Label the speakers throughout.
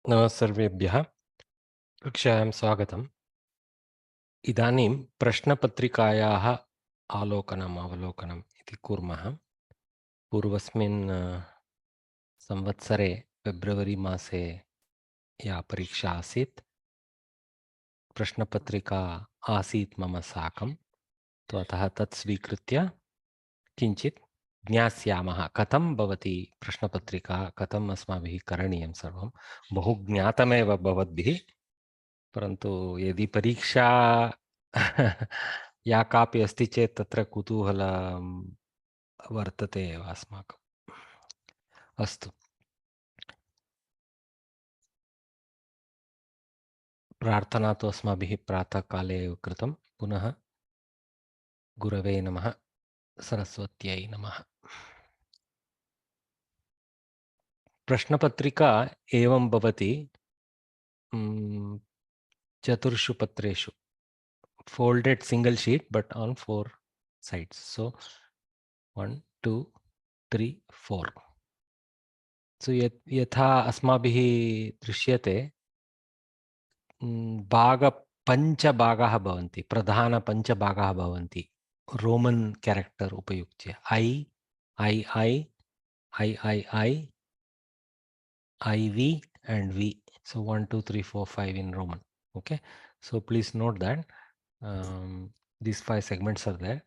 Speaker 1: सर्वेभ्यः कक्षायां स्वागतम्। इदानीं प्रश्नपत्रिकायाः अवलोकनम् इति कुर्मः। पूर्वस्मिन् संवत्सरे फेब्रवरी मासे या परीक्षा आसीत्, प्रश्नपत्रिका आसीत् मम साकं, तो अतः तत् स्वीकृत्य किञ्चित् ज्ञास्यामः कथं भवति प्रश्नपत्रिका, कथम् अस्माभिः करणीयं सर्वं। बहु ज्ञातमेव भवद्भिः, परन्तु यदि परीक्षा या कापि अस्ति चेत् तत्र कुतूहलं वर्तते एव अस्माकम्। अस्तु, प्रार्थना तु अस्माभिः प्रातःकाले एव कृतं। पुनः गुरवे नमः, सरस्वत्यै नमः। प्रश्नपत्रिका एवं भवति, चतुर्षु पत्रेषु, folded single sheet but on 4 sides. So 1 2 3 4. So यथा अस्माभिः दृश्यते, पञ्चभागाः भवन्ति, प्रधानपञ्चभागाः भवन्ति रोमन् क्यारेक्टर् उपयुज्य। I, IV and V. So 1 2 3 4 5 in Roman. Okay, so please note that these 5 segments are there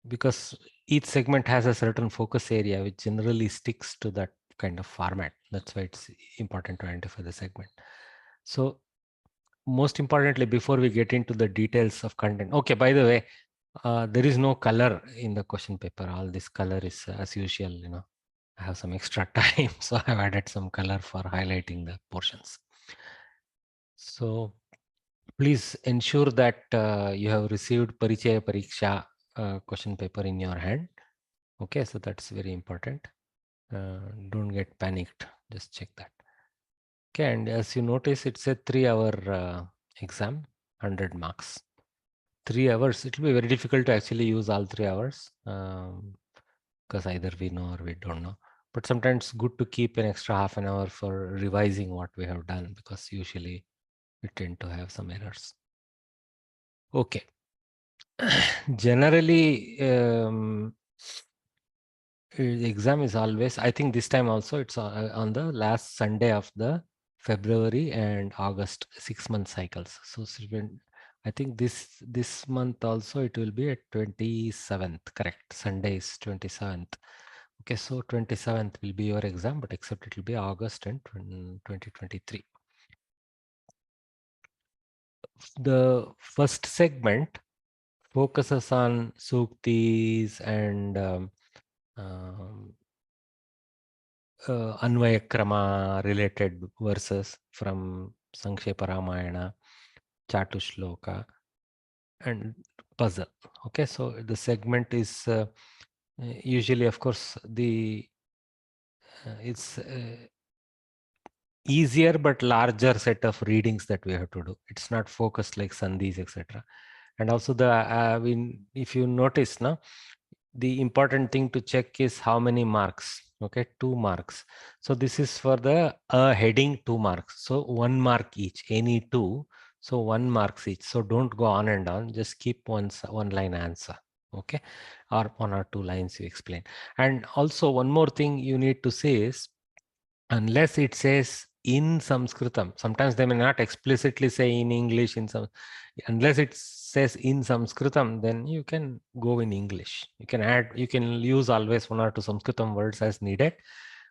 Speaker 1: because each segment has a certain focus area which generally sticks to that kind of format. That's why it's important to identify the segment. So most importantly, before we get into the details of content, okay, by the way, there is no color in the question paper. All this color is as usual, you know, I have some extra time, so I've added some color for highlighting the portions. So please ensure that you have received Parichaya Pariksha question paper in your hand. Okay, so that's very important. Don't get panicked, just check that. Okay, and as you notice, it's a 3-hour exam, 100 marks. 3 hours, it will be very difficult to actually use all 3 hours because either we know or we don't know. But sometimes good to keep an extra half an hour for revising what we have done, because usually we tend to have some errors. Okay. Generally, the exam is always, I think this time also it's on the last Sunday of the February and August 6-month cycles. So I think this month also it will be at 27th, correct? Sunday is 27th. Okay, so 27th will be your exam, but except it will be August and 2023. The first segment focuses on suktis and Anvaya Krama related verses from Sankshepa Ramayana, Chatushloka, and puzzle. Okay, so the segment is usually, of course, it's easier but larger set of readings that we have to do. It's not focused like Sandhis, etc. And also if you notice now, the important thing to check is how many marks. Okay, 2 marks. So this is for the heading 2 marks. So 1 mark each, any 2. So 1 marks each. So don't go on and on. Just keep one line answer. Okay, or 1 or 2 lines you explain. And also one more thing you need to say is, unless it says in Samskritam, sometimes they may not explicitly say in English, unless it says in Samskritam, then you can go in English. You can use always 1 or 2 Samskritam words as needed,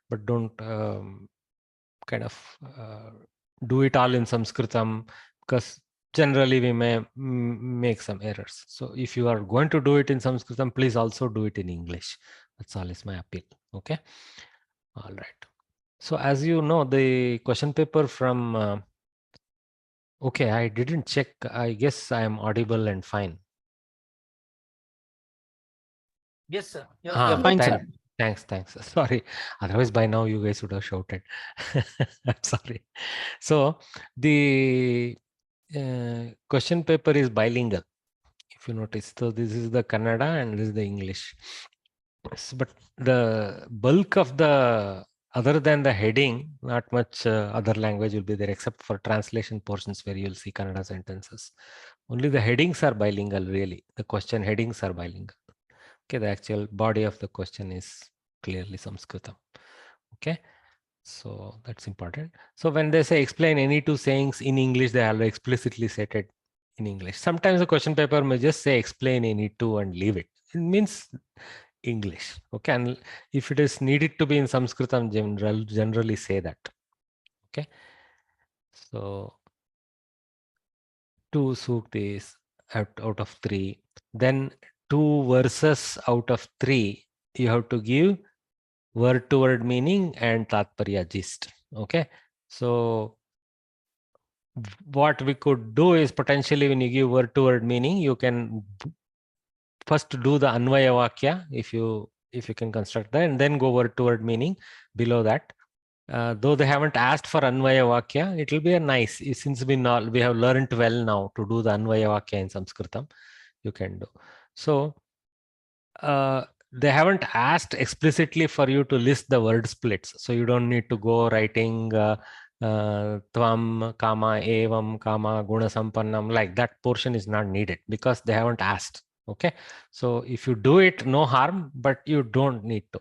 Speaker 1: but don't kind of do it all in Samskritam, because generally we may make some errors. So if you are going to do it in Samskritam, please also do it in English. That's all is my appeal. Okay. All right. So as you know, the question paper from, okay, I didn't check. I guess I am audible and fine.
Speaker 2: Yes, sir. You're fine, sir.
Speaker 1: Thanks. Sorry. Otherwise, by now you guys would have shouted. I'm sorry. So the question paper is bilingual, if you notice. So this is the Kannada and this is the English. But the bulk of the other than the heading, not much other language will be there except for translation portions where you'll see Kannada sentences. Only the headings are bilingual, really. The question headings are bilingual. Okay, the actual body of the question is clearly Samskritam. Okay, so that's important. So when they say explain any two sayings in English, they are explicitly stated in English. Sometimes the question paper may just say explain any two and leave it. It means English. Okay, and if it is needed to be in Sanskritam, generally say that. Okay, so 2 suktis out of 3. Then 2 verses out of 3, you have to give word to word meaning and tatparya gist. Okay, so what we could do is potentially when you give word to word meaning, you can first do the anvaya vakya if you can construct that, and then go word to word meaning below that. Though they haven't asked for anvaya vakya, it will be a nice, since we have learned well now to do the anvaya vakya in Sanskritam, you can do. So they haven't asked explicitly for you to list the word splits. So you don't need to go writing tvam, kama, evam, kama, guna sampannam, like that portion is not needed because they haven't asked. Okay. So if you do it, no harm, but you don't need to.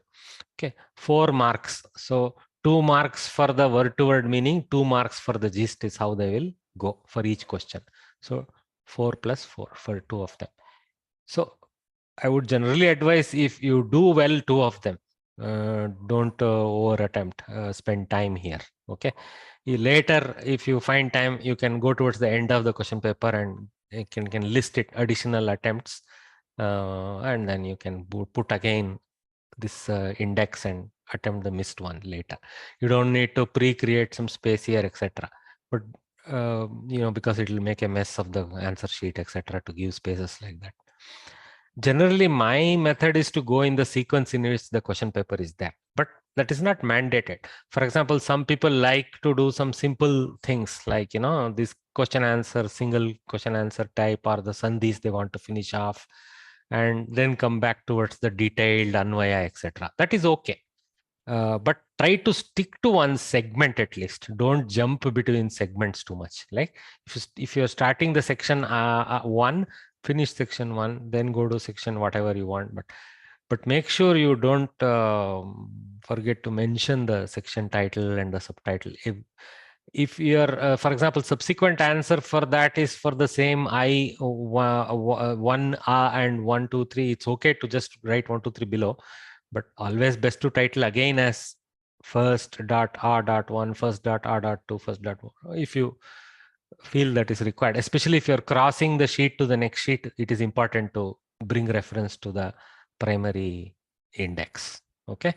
Speaker 1: Okay. 4 marks. So 2 marks for the word to word meaning, 2 marks for the gist is how they will go for each question. So 4 plus 4 for 2 of them. So I would generally advise if you do well 2 of them, don't over attempt, spend time here. Okay. Later, if you find time, you can go towards the end of the question paper and you can list it additional attempts, and then you can put again this index and attempt the missed one later. You don't need to pre-create some space here, etc. But because it will make a mess of the answer sheet, etc. to give spaces like that. Generally, my method is to go in the sequence in which the question paper is there, but that is not mandated. For example, some people like to do some simple things like, this question answer, single question answer type, or the sandhis they want to finish off and then come back towards the detailed anvaya, etc. That is okay. But try to stick to one segment at least. Don't jump between segments too much. Like if you're starting the section 1, finish section 1, then go to section whatever you want. But make sure you don't forget to mention the section title and the subtitle. If your, for example, subsequent answer for that is for the same one and 1, 2, 3, it's okay to just write 1, 2, 3 below. But always best to title again as first.r.1, first.r.2, first.1. If you feel that is required, especially if you're crossing the sheet to the next sheet, it is important to bring reference to the primary index. Okay.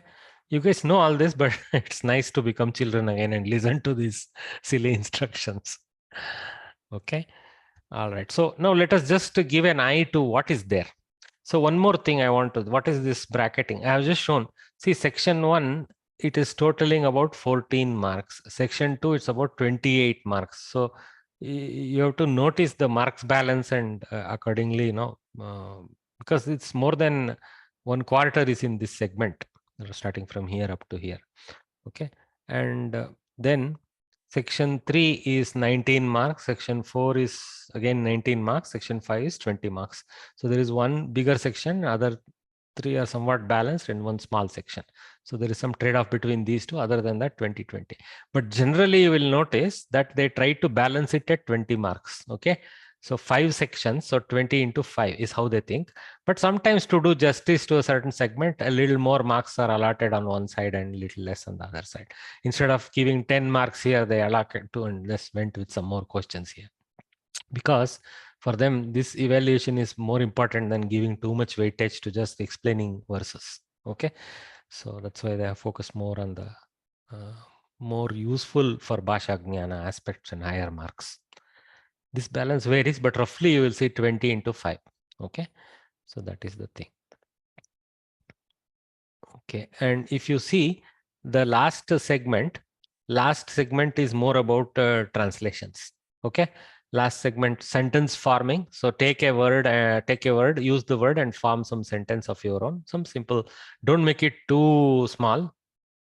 Speaker 1: You guys know all this, but it's nice to become children again and listen to these silly instructions. Okay. All right. So now let us just give an eye to what is there. So one more thing I want to, what is this bracketing? I have just shown, see section 1, it is totaling about 14 marks. Section 2, it's about 28 marks. So you have to notice the marks balance and accordingly, because it's more than 1/4 is in this segment, starting from here up to here. Okay. And then section 3 is 19 marks. Section 4 is again 19 marks. Section 5 is 20 marks. So there is one bigger section, other 3 are somewhat balanced, and one small section. So there is some trade-off between these two. Other than that, 20-20. But generally, you will notice that they try to balance it at 20 marks. Okay. So 5 sections, so 20 into 5 is how they think. But sometimes to do justice to a certain segment, a little more marks are allotted on one side and a little less on the other side. Instead of giving 10 marks here, they allotted 2 and just went with some more questions here. Because for them, this evaluation is more important than giving too much weightage to just explaining verses. Okay. So that's why they have focused more on the more useful for Bhasha Jnana aspects and higher marks. This balance varies, but roughly you will see 20 into 5. Okay. So that is the thing. Okay. And if you see the last segment is more about translations. Okay. Last segment, sentence forming. So take a word, use the word and form some sentence of your own. Some simple, don't make it too small.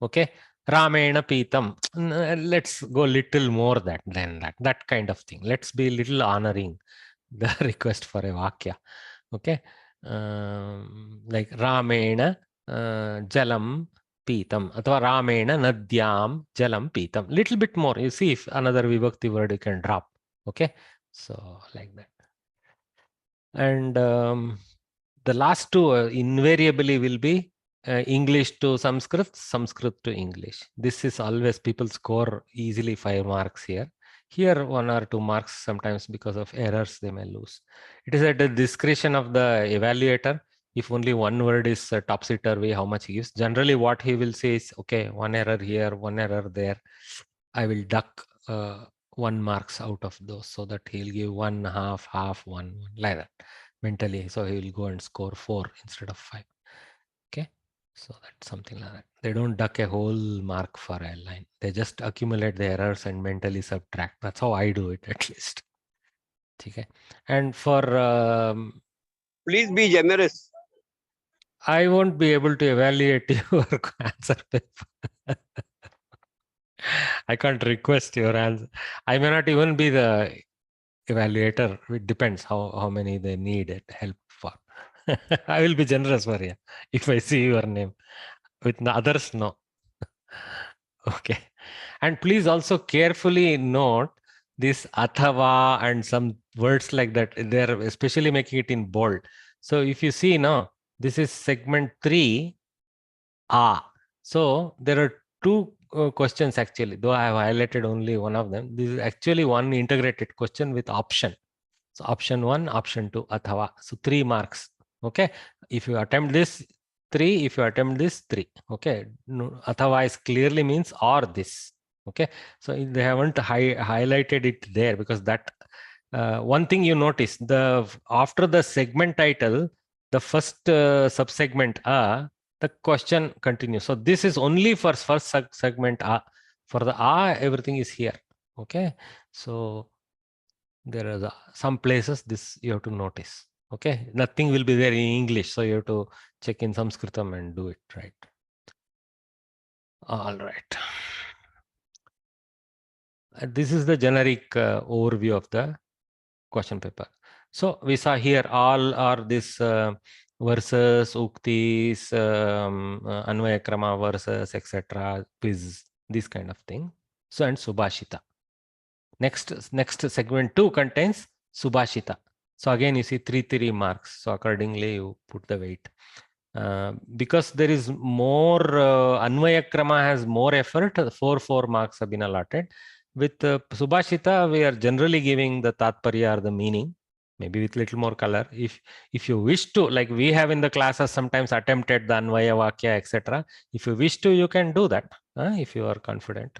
Speaker 1: Okay. Ramena Pitam. Let's go little more than that kind of thing. Let's be little honoring the request for a Vakya. Okay. Like Ramena Jalam Pitam. Athwa Ramena Nadyam Jalam Pitam. Little bit more. You see if another Vibhakti word you can drop. Okay. So like that. And the last two invariably will be English to Sanskrit, Sanskrit to English. This is always people score easily 5 marks here. Here 1 or 2 marks sometimes because of errors they may lose. It is at the discretion of the evaluator. If only one word is topsy-turvy, how much he gives. Generally what he will say is, okay, 1 error here, 1 error there. I will duck 1 marks out of those so that he'll give 1 half, half, 1 like that mentally. So he will go and score 4 instead of 5. Okay. So that's something like that. They don't duck a whole mark for a line. They just accumulate the errors and mentally subtract. That's how I do it at least. Okay. And for
Speaker 3: please be generous.
Speaker 1: I won't be able to evaluate your answer paper. I can't request your answer. I may not even be the evaluator. It depends how many they need it help for. I will be generous for you if I see your name. With the others, no. Okay. And please also carefully note this athava and some words like that. They're especially making it in bold. So if you see now, this is segment 3. So there are 2 questions actually, though I have highlighted only one of them. This is actually one integrated question with option. So option 1, option 2, athava. So 3 marks. Okay. If you attempt this, 3. If you attempt this, 3. Okay. No, athava is clearly means or this. Okay. So they haven't highlighted it there because that one thing you notice after the segment title, the first subsegment the question continues. So this is only for first segment for the everything is here. Okay. So there are some places this you have to notice. Okay, nothing will be there in English, so you have to check in Samskritam and do it right. All right. This is the generic overview of the question paper. So we saw here all are this verses, uktis, anvayakrama verses, etc. Quiz, this kind of thing. So and subhashita. Next segment 2 contains subhashita. So again you see 3 marks. So accordingly you put the weight. Because there is more Anvayakrama has more effort, 4 marks have been allotted. With Subhashita, we are generally giving the Tatparya or the meaning, maybe with little more color. If you wish to, like we have in the classes sometimes attempted the Anvaya Vakya, etc. If you wish to, you can do that if you are confident.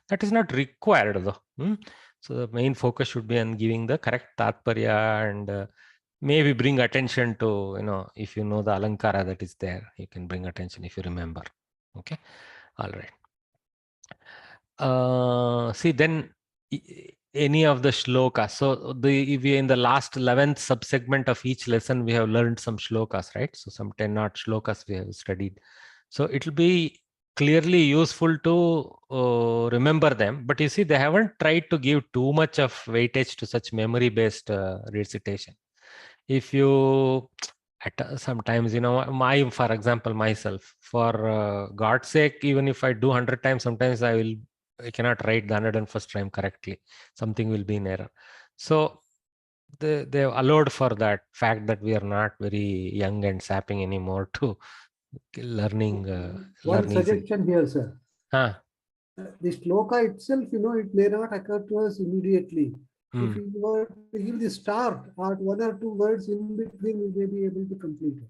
Speaker 1: That is not required though. So the main focus should be on giving the correct Tatparya and maybe bring attention to, if you know the Alankara that is there, you can bring attention if you remember. Okay. All right. See then any of the shlokas. So in the last 11th subsegment of each lesson, we have learned some shlokas, right? So some 10 odd shlokas we have studied. So it will be clearly useful to remember them. But you see, they haven't tried to give too much of weightage to such memory-based recitation. If you sometimes for example myself, for God's sake, even if I do 100 times, sometimes I cannot write the 101st time correctly, something will be in error. So they have allowed for that fact that we are not very young and sapping anymore to learning
Speaker 4: one suggestion here, sir. The shloka itself, it may not occur to us immediately. If you were to give the start or 1 or 2 words in between, we may be able to complete it.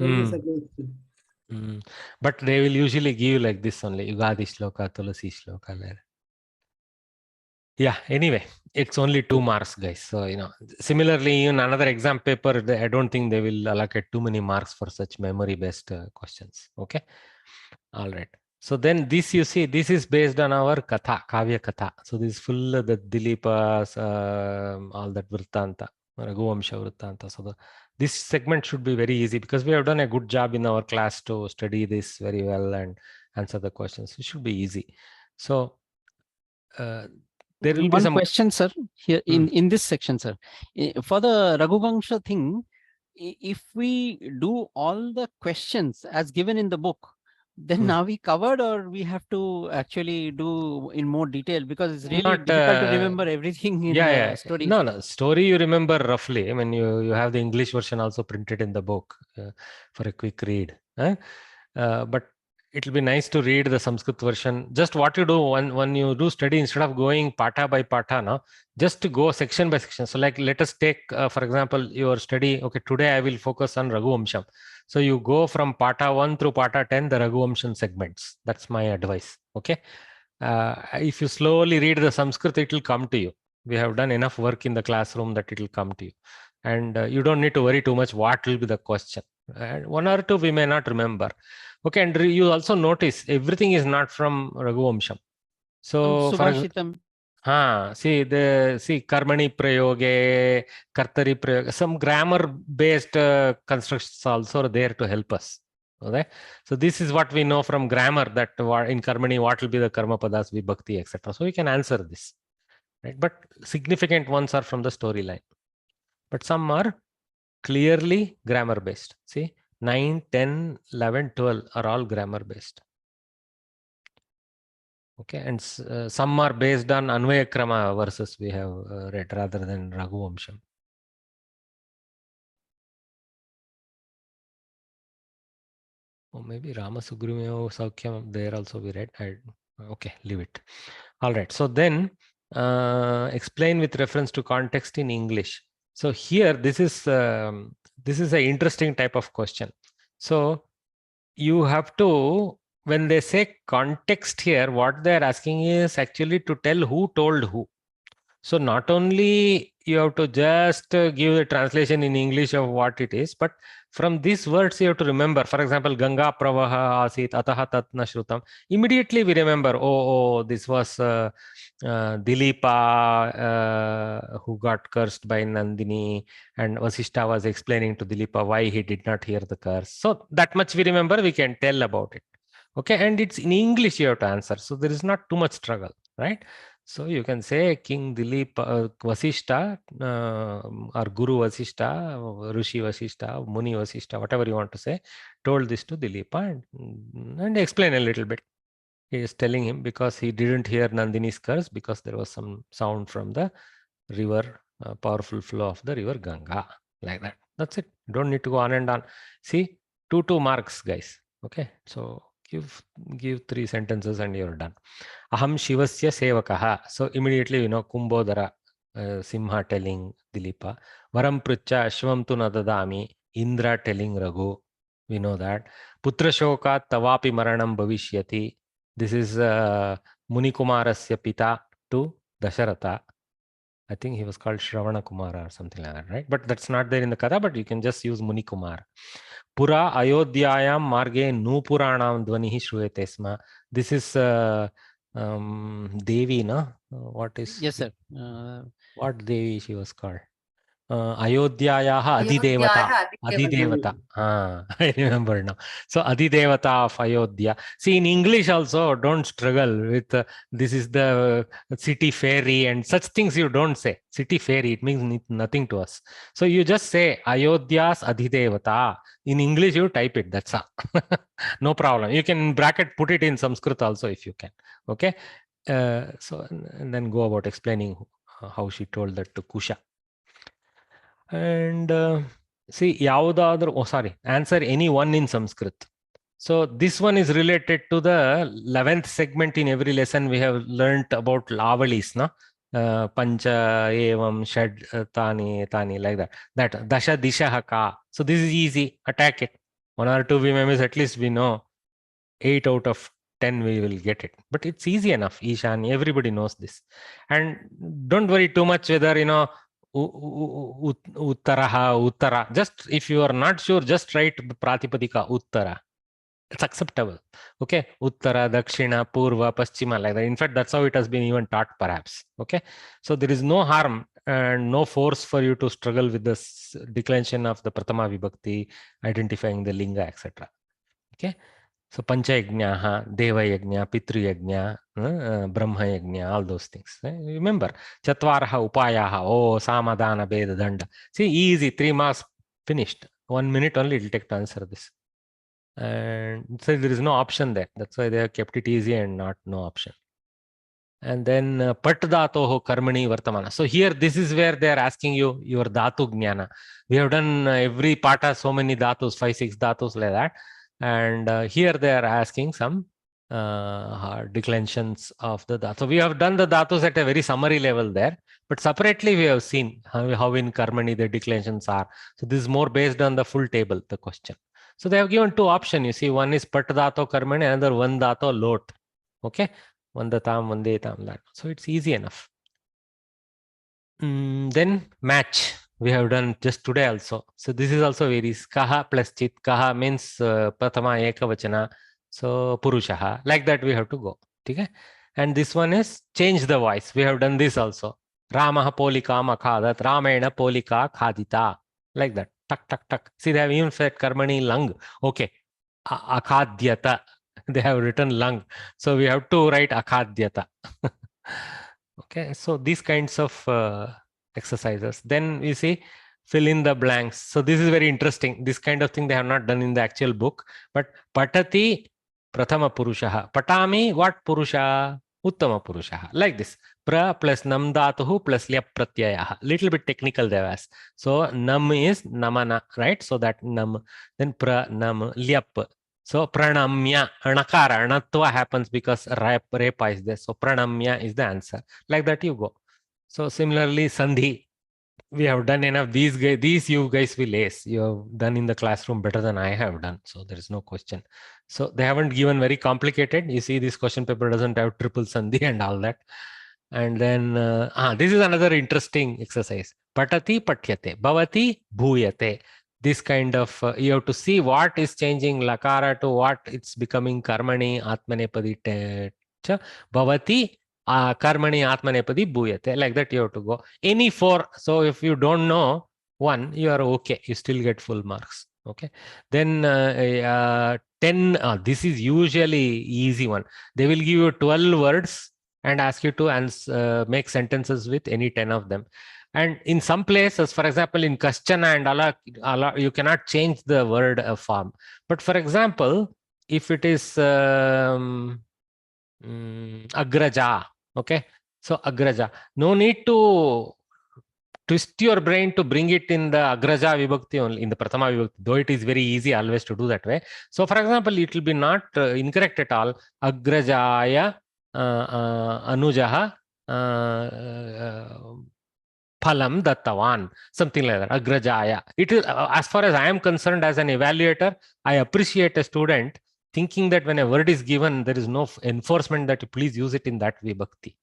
Speaker 4: That is a suggestion.
Speaker 1: But they will usually give like this only, Yugadi shloka, Tulasi shloka. Yeah, anyway, it's only 2 marks, guys. So, similarly, in another exam paper, I don't think they will allocate too many marks for such memory-based questions. Okay. All right. So then this, you see, this is based on our katha, kavya katha. So this is full of the Dilipas, all that Vrittanta, Raghuvamsha Vrittanta. So this segment should be very easy because we have done a good job in our class to study this very well and answer the questions. It should be easy. So there will be
Speaker 2: one
Speaker 1: some
Speaker 2: question, sir, here in this section, sir. For the Raghuvansha thing, if we do all the questions as given in the book, then are we covered, or we have to actually do in more detail, because it's really difficult to remember everything in the story.
Speaker 1: No, story you remember roughly. I mean, you have the English version also printed in the book for a quick read. But it'll be nice to read the Sanskrit version. Just what you do when you do study, instead of going pata by pata, no, just to go section by section. So like, let us take, for example, your study. Okay, today I will focus on Raghuvamsham. So you go from pata 1 through pata 10, the Raghuvamsham segments. That's my advice. Okay. If you slowly read the Sanskrit, it will come to you. We have done enough work in the classroom that it will come to you. And you don't need to worry too much what will be the question. One or two we may not remember. Okay, and you also notice everything is not from Raghuvamsham. So
Speaker 2: Subhashitam.
Speaker 1: see Karmani Prayoge, Kartari Prayoge, some grammar based constructions also are there to help us. Okay, so this is what we know from grammar, that in Karmani what will be the karma padas, vibhakti, etc. So we can answer this, right? But significant ones are from the storyline, but some are clearly grammar based. See, 9, 10, 11, 12 are all grammar based. Okay, and some are based on Anvaya Krama verses we have read rather than Raghuvamsham. Or maybe Rama Sugrimeyo Saukhyam, there also we read. Okay, leave it. All right, so then explain with reference to context in English. So here, this is an interesting type of question. So you have to, when they say context here, what they're asking is actually to tell who told who. So not only you have to just give the translation in English of what it is, but from these words you have to remember. For example, Ganga Pravaha Asit Ataha Tatna Shrutam. Immediately we remember, this was Dilipa who got cursed by Nandini, and Vasishta was explaining to Dilipa why he did not hear the curse. So that much we remember, we can tell about it. Okay, and it's in English you have to answer. So there is not too much struggle, right? So you can say King Dilip, Vasishta, or Guru Vasishta, Rishi Vasishta, Muni Vasishta, whatever you want to say, told this to Dilipa and explain a little bit. He is telling him because he didn't hear Nandini's curse because there was some sound from the river, powerful flow of the river Ganga, like that. That's it. Don't need to go on and on. See, 2 marks, guys. Okay, so give 3 sentences and you're done. Aham Shivasya Sevakaha. So immediately, Kumbhodara, Simha telling Dilipa. Varam Prucha Ashvam tu nadadami. Indra telling Raghu. We know that. Putra Shoka Tavapi Maranam Bhavishyati. This is Munikumarasya Pita to Dasharatha. I think he was called Shravana Kumara or something like that, right? But that's not there in the Katha, but you can just use Munikumar. Pura Ayodhyayam Marge Nupuranam Dvanihi Shruyate Sma. This is Devi, no? What is?
Speaker 2: Yes, sir.
Speaker 1: What Devi she was called? Ayodhyayaha Adidevata. I remember now. So Adidevata of Ayodhya. See, in English also, don't struggle with this is the city fairy and such things you don't say. City fairy, it means nothing to us. So you just say Ayodhya's Adidevata. In English, you type it. That's all. No problem. You can bracket, put it in Sanskrit also if you can. Okay. So and then go about explaining how she told that to Kusha. And see, answer any one in Sanskrit. So this one is related to the 11th segment. In every lesson we have learnt about Lavalis, no? Pancha, Evam, Shad, Tani, like that. That Dasha, Disha, Haka. So this is easy. Attack it. 1 or 2 we memories, at least we know. 8 out of 10 we will get it. But it's easy enough. Ishani, everybody knows this. And don't worry too much whether, Uttara. Just if you are not sure, just write Pratipadika Uttara. It's acceptable. Okay. Uttara, Dakshina, Purva, Paschima, like that. In fact, that's how it has been even taught, perhaps. Okay. So there is no harm and no force for you to struggle with this declension of the Pratama Vibhakti, identifying the Linga, etc. Okay. So Panchayagnya, Deva Yajna, Pitru Yajna, Brahma Yajna, all those things. Remember, Chatvaraha Upayaha, oh, Samadana, Veda, Danda. See, easy, 3 marks finished. 1 minute only it will take to answer this. And so there is no option there. That's why they have kept it easy and not no option. And then Pat Dhatoho Karmani Vartamana. So here, this is where they are asking you your Dhatu Jnana. We have done every pata, so many Dhatus, 5, 6 Dhatus like that. And here they are asking some declensions of the Dhatu. So we have done the Dhatus at a very summary level there, but separately we have seen how in Karmani the declensions are. So this is more based on the full table, the question. So they have given 2 options. You see, one is Pat Dhato Karmani, another one Dhato Lot. Okay. Vandatam, Vandetam, that. So it's easy enough. Then match we have done just today also. So this is also varies. Kaha plus chit. Kaha means pratama ekavachana. So purushaha. Like that we have to go. Okay? And this one is change the voice. We have done this also. Ramaha polika makhadat. Ramayana polika khadita. Like that. Tak, tak, tak. See, they have even said karmani lang. Okay. Akhadyata. They have written lung. So we have to write akhadyata. Okay, so these kinds of exercises. Then we see fill in the blanks. So this is very interesting. This kind of thing they have not done in the actual book. But patati prathama purushaha. Patami, what purusha? Uttama purushaha. Like this. Pra plus nam dhatuhu plus lyap pratyayaha. Little bit technical there was. So nam is namana, right? So that nam. Then pra nam lyap. So pranamya, anakara, anatva happens because repa is there. So pranamya is the answer. Like that you go. So similarly, sandhi, we have done enough. These you guys will ace. You have done in the classroom better than I have done. So there is no question. So they haven't given very complicated. You see, this question paper doesn't have triple sandhi and all that. And then this is another interesting exercise. Patati patyate, bhavati bhuyate. This kind of you have to see what is changing lakara to what it's becoming karmani atmanepadi cha bhavati karmani atmanepadi bhuyate. Like that you have to go. Any 4. So if you don't know one, you are okay. You still get full marks. Okay. Then 10. This is usually easy one. They will give you 12 words and ask you to make sentences with any 10 of them. And in some places, for example, in Kaschana and ala, you cannot change the word form. But for example, if it is Agraja, okay? So Agraja, no need to twist your brain to bring it in the Agraja Vibhakti only, in the Prathama Vibhakti, though it is very easy always to do that way. So for example, it will be not incorrect at all. Agrajaya Anujaha Phalam Dattavan, something like that, Agrajaya. It is, as far as I am concerned as an evaluator, I appreciate a student thinking that when a word is given, there is no enforcement that you please use it in that Vibhakti.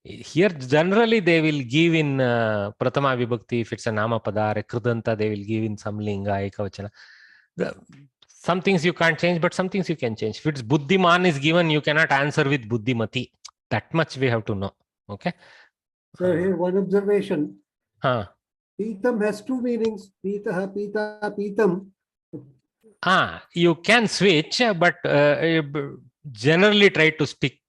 Speaker 1: Here, generally, they will give in Prathama Vibhakti, if it's a Nama Pada, Kridanta, they will give in some Linga, Ekavachana. Some things you can't change, but some things you can change. If it's Buddhiman is given, you cannot answer with Buddhimati. That much we have to know. Okay.
Speaker 4: So here one observation. Pitam has 2 meanings. Pitaha, pita, pitam.
Speaker 1: You can switch, but generally try to stick.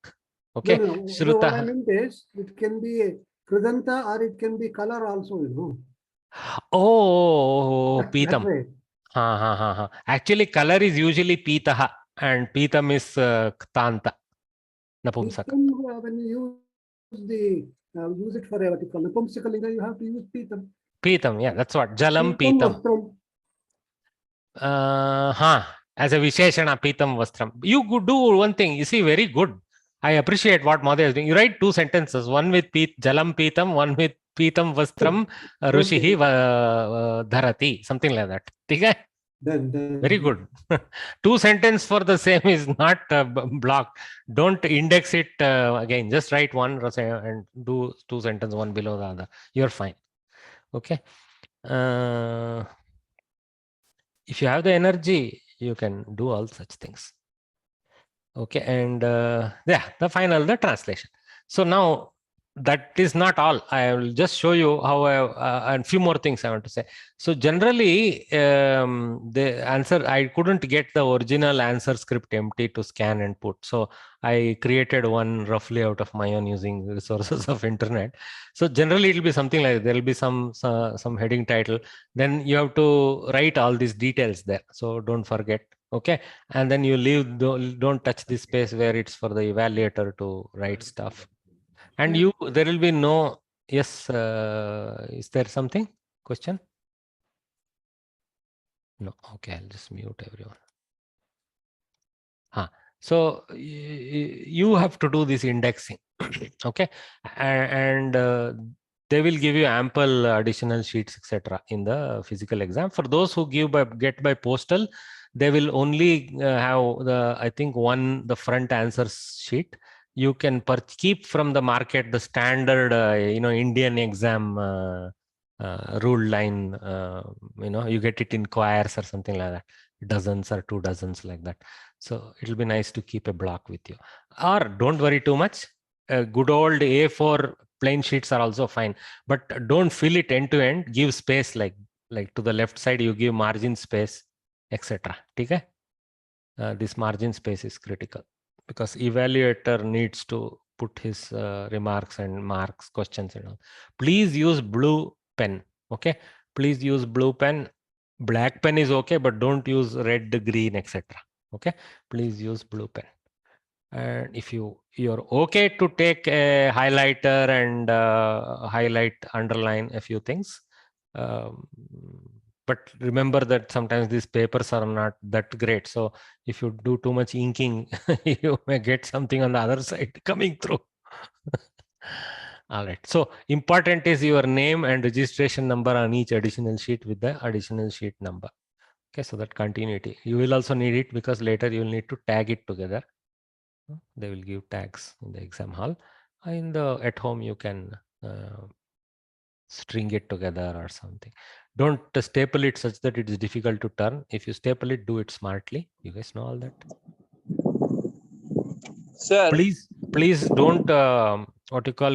Speaker 1: Okay.
Speaker 4: No, so what I meant is, it can be a Kridanta or it can be color also, you know.
Speaker 1: Oh, Pitam. Actually, color is usually Pitaha and Pitam is Ktanta. Napumsaka.
Speaker 4: When you use it for what you call Napumsakalinga, you have to use Pitam.
Speaker 1: Pitam, yeah, that's what. Jalam Pitam. As a Visheshana Pitam Vastram. You could do one thing. You see, very good. I appreciate what Madhya is doing. You write 2 sentences, one with Jalam Pitam, one with Pitam Vastram, Rushihi Dharati, something like that. Okay? Very good. 2 sentences for the same is not blocked. Don't index it again. Just write one and do 2 sentences, one below the other. You're fine. Okay. If you have the energy, you can do all such things. Okay, and the translation. So now that is not all. I will just show you how and few more things I want to say. So generally, the answer, I couldn't get the original answer script empty to scan and put. So I created one roughly out of my own using resources of internet. So generally it will be something like, there will be some heading title. Then you have to write all these details there. So don't forget. Okay. And then you leave, don't touch this space where it's for the evaluator to write stuff. And there will be no, yes, is there something? Question? No, okay, I'll just mute everyone. So you have to do this indexing, okay? And they will give you ample additional sheets, etc. in the physical exam. For those who get by postal, they will only have I think the front answer sheet. You can keep from the market the standard, Indian exam rule line. You get it in choirs or something like that, dozens or 2 dozens like that. So it'll be nice to keep a block with you. Or don't worry too much. Good old A4 plain sheets are also fine, but don't fill it end to end. Give space, like to the left side, you give margin space, etc. Okay? This margin space is critical because evaluator needs to put his remarks and marks, questions and all. Please use blue pen. Okay, please use blue pen. Black pen is okay, but don't use red, green, etc. Okay, please use blue pen. And if you're okay to take a highlighter and highlight, underline a few things, but remember that sometimes these papers are not that great. So if you do too much inking, you may get something on the other side coming through. All right. So important is your name and registration number on each additional sheet with the additional sheet number. Okay, so that continuity. You will also need it because later you will need to tag it together. They will give tags in the exam hall. At home you can string it together or something. Don't staple it such that it is difficult to turn. If you staple it, do it smartly. You guys know all that.
Speaker 3: Sir,
Speaker 1: please don't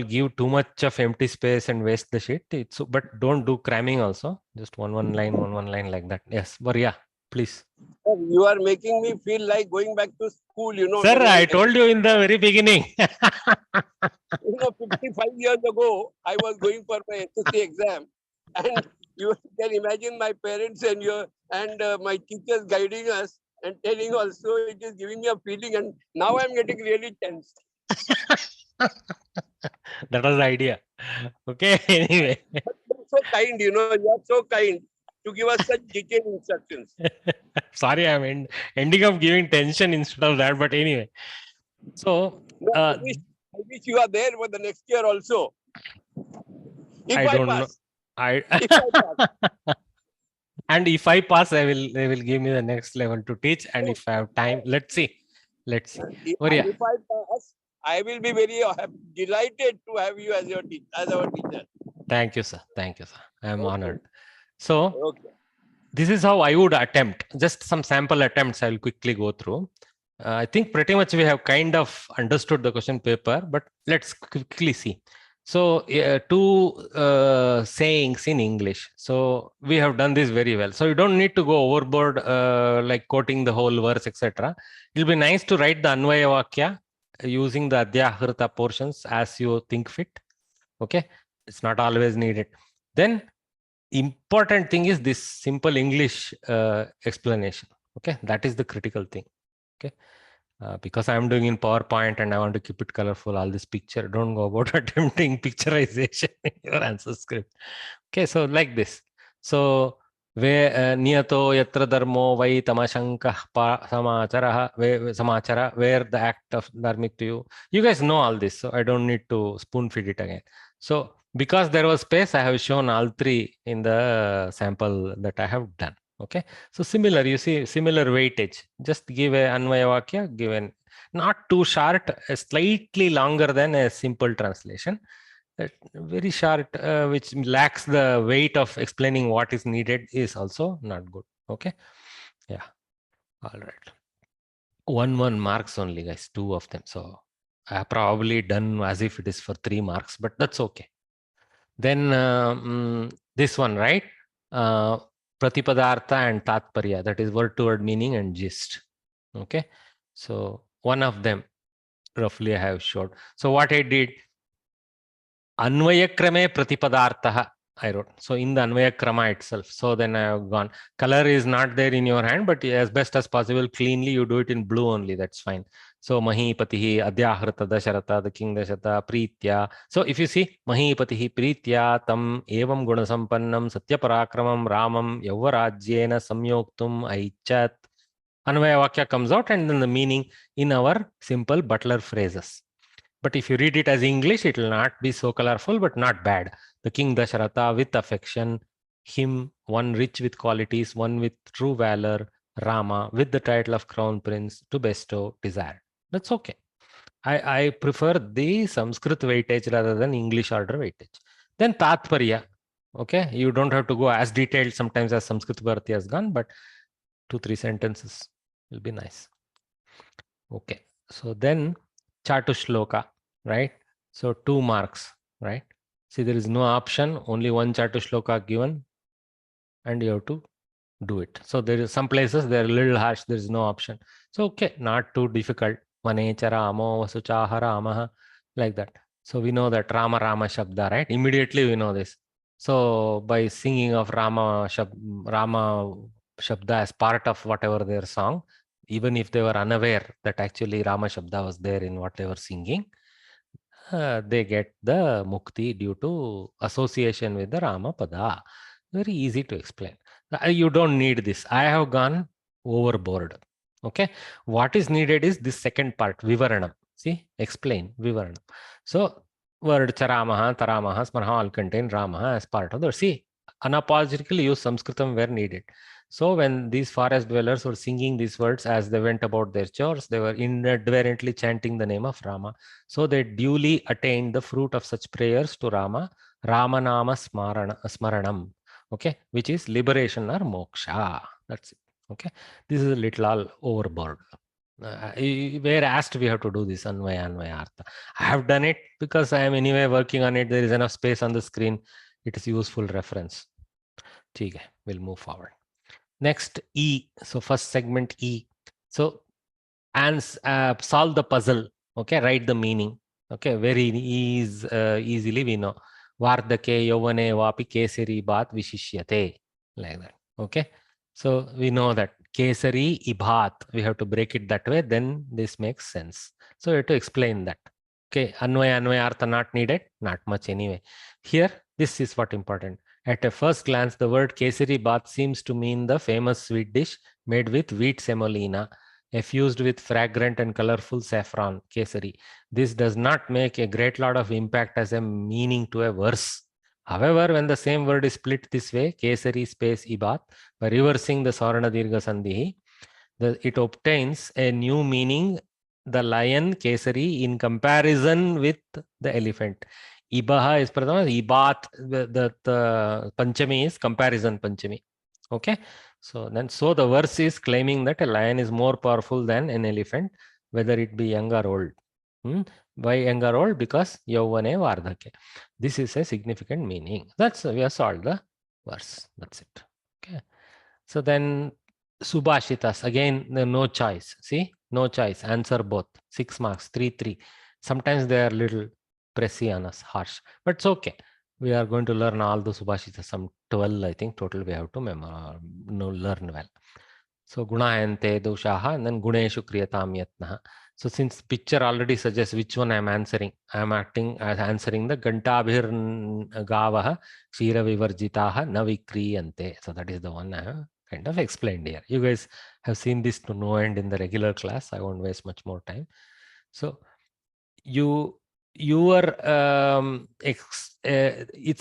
Speaker 1: give too much of empty space and waste the sheet. But don't do cramming also. Just one line like that. Yes, but yeah, please.
Speaker 3: Sir, you are making me feel like going back to school,
Speaker 1: Sir, I told you in the very beginning.
Speaker 3: 55 years ago, I was going for my SSC exam, and you can imagine my parents and my teachers guiding us and telling also, it is giving me a feeling, and now I'm getting really tense.
Speaker 1: That was the idea. Okay, anyway.
Speaker 3: You're so kind, you are so kind to give us such detailed instructions.
Speaker 1: Sorry, I'm ending up giving tension instead of that, but anyway. So,
Speaker 3: I wish you are there for the next year also. If I
Speaker 1: don't
Speaker 3: pass.
Speaker 1: know.
Speaker 3: If I pass.
Speaker 1: And if I pass, they will give me the next level to teach. And if I have time, let's see. If
Speaker 3: I pass, I will be very delighted to have you as our teacher.
Speaker 1: Thank you, sir. I am honored. So, this is how I would attempt. Just some sample attempts I will quickly go through. I think pretty much we have kind of understood the question paper, but let's quickly see. So, two sayings in English. So, we have done this very well. So, you don't need to go overboard like quoting the whole verse, etc. It will be nice to write the Anvaya Vakya using the Adhyahrita portions as you think fit. Okay, it's not always needed. Then, important thing is this simple English explanation. Okay, that is the critical thing. Okay. Because I'm doing in PowerPoint and I want to keep it colorful, all this picture, don't go about attempting picturization in your answer script. Okay, so like this. So, niyato yatra dharmo vai tamashankah samachara, where the act of dharmic to you. You guys know all this, so I don't need to spoon feed it again. So, because there was space, I have shown all three in the sample that I have done. Okay, so similar, you see, similar weightage. Just give a Anvaya Vakya, given not too short, slightly longer than a simple translation. Very short, which lacks the weight of explaining what is needed, is also not good. Okay, yeah, all right. 1 marks only, guys, 2 of them. So I have probably done as if it is for 3 marks, but that's okay. Then this one, right? Pratipadartha and Tatparya, that is word to word meaning and gist. Okay, so one of them roughly I have showed. So what I did, Anvayakrame Pratipadartha I wrote. So in the Anvayakrama itself. So then I have gone. Color is not there in your hand, but as best as possible, cleanly you do it in blue only. That's fine. So Mahipatihi, Adhyahrata, Dasharata, the king Dashata, Pritya. So if you see Mahipatihi, Pritya, Tam, Evam Gunasampannam, Satyaparakramam, Ramam, Yavarajyena, Samyoktum, Aichat. Anvaya Vakya comes out and then the meaning in our simple butler phrases. But if you read it as English, it will not be so colorful, but not bad. The king Dasharatha with affection, him, one rich with qualities, one with true valor, Rama with the title of crown prince to bestow desire. That's okay. I prefer the Sanskrit weightage rather than English order weightage. Then Tatparya. Okay, you don't have to go as detailed sometimes as Sanskrit Bharati has gone, but 2-3 sentences will be nice. Okay, so then Chatushloka, right? So 2 marks, right? See, there is no option, only one Chatushloka given, and you have to do it. So there is some places they're a little harsh, there is no option. So okay, not too difficult. Manechara amo vasuchahara amaha, like that. So we know that Rama Rama Shabda, right? Immediately we know this. So by singing of Rama Shabda as part of whatever their song, even if they were unaware that actually Rama Shabda was there in what they were singing, they get the mukti due to association with the Rama Pada. Very easy to explain. You don't need this. I have gone overboard. Okay. What is needed is this second part, Vivaranam. See, explain, Vivaranam. So, word Charamaha, Taramaha, Smaraha all contain Ramaha as part of the. See, unapologetically use Sanskritam where needed. So when these forest dwellers were singing these words as they went about their chores, they were inadvertently chanting the name of Rama. So they duly attained the fruit of such prayers to Rama, Ramanama Smaranam, okay, which is liberation or moksha. That's it. Okay, this is a little all overboard. Where asked, we have to do this Anvaya Artha. I have done it because I am anyway working on it. There is enough space on the screen. It is useful reference. Okay, we'll move forward. Next, E. So first segment E. So and solve the puzzle. Okay, write the meaning. Okay, very easily we know. Vardake yovane vapi kesari bat vishishyate. Like that. Okay, so we know that kesari ibhat. We have to break it that way. Then this makes sense. So we have to explain that. Okay, anvaya artha not needed. Not much anyway. Here, this is what important. At a first glance, the word kesari bath seems to mean the famous sweet dish made with wheat semolina, effused with fragrant and colorful saffron, kesari. This does not make a great lot of impact as a meaning to a verse. However, when the same word is split this way, kesari space ibat, by reversing the sarana dirgha sandhi, it obtains a new meaning, the lion kesari, in comparison with the elephant. Ibaha is pradama, ibat, the panchami is comparison panchami. Okay, so the verse is claiming that a lion is more powerful than an elephant, whether it be young or old. Why young or old? Because yavane vardhake. This is a significant meaning. That's we have solved the verse. That's it. Okay. So then Subhashitas, again, no choice. See, no choice. Answer both. 6 marks, 3. Sometimes they are little pressy on us, harsh, but it's okay. We are going to learn all the Subhashitas, some 12, I think, total we have to learn well. So Gunayante doshaha and then Guneshu kriyatam yatnaha. So since picture already suggests which one I am answering, I am acting as answering the Gantabhir Gavaha Kshira Vivarjitaha Navikriyante. So that is the one I have kind of explained here. You guys have seen this to no end in the regular class. I won't waste much more time. So it's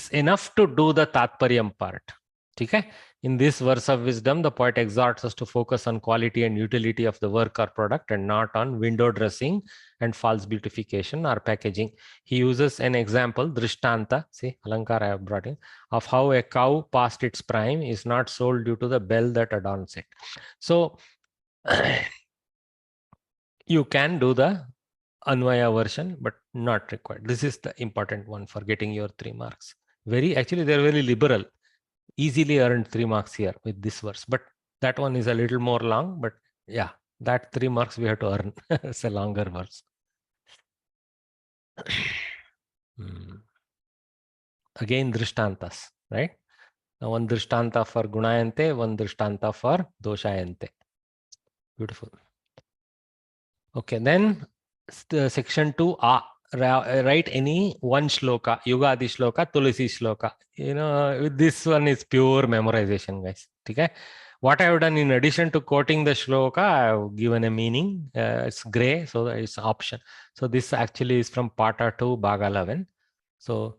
Speaker 1: enough to do the Tatparyam part. Okay? In this verse of wisdom, the poet exhorts us to focus on quality and utility of the work or product and not on window dressing and false beautification or packaging. He uses an example, Drishtanta, see, Alankar I have brought in, of how a cow past its prime is not sold due to the bell that adorns it. So you can do the Anvaya version, but not required. This is the important one for getting your 3 marks. Actually, they're very liberal. Easily earned 3 marks here with this verse, but that one is a little more long, but yeah, that 3 marks we have to earn. It's a longer verse. Again, drishtantas, right? Now, one drishtanta for gunayante, one drishtanta for doshayante. Beautiful. Okay, then section 2, write any one shloka, Yugadi shloka, Tulasi shloka. This one is pure memorization, guys. Okay? What I have done in addition to quoting the shloka, I have given a meaning. It's gray, so it's option. So this actually is from Pata 2, Bhaga 11. So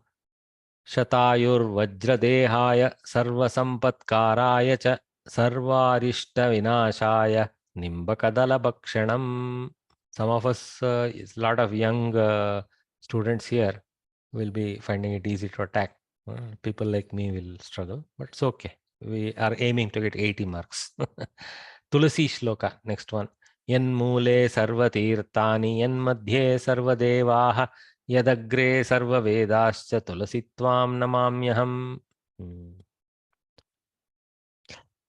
Speaker 1: Shatayur Vajradehaya Sarvasampatkaraaya cha Sarvarishta Vinashaya Nimbakadala Bhakshanam. Some of us, a lot of young students here will be finding it easy to attack. People like me will struggle, but it's okay. We are aiming to get 80 marks. Tulasi Shloka, next one. Yanmule sarvatirtani yanmadhye sarvadevaha yadagre sarvavedascha tulasitvam namamyaham.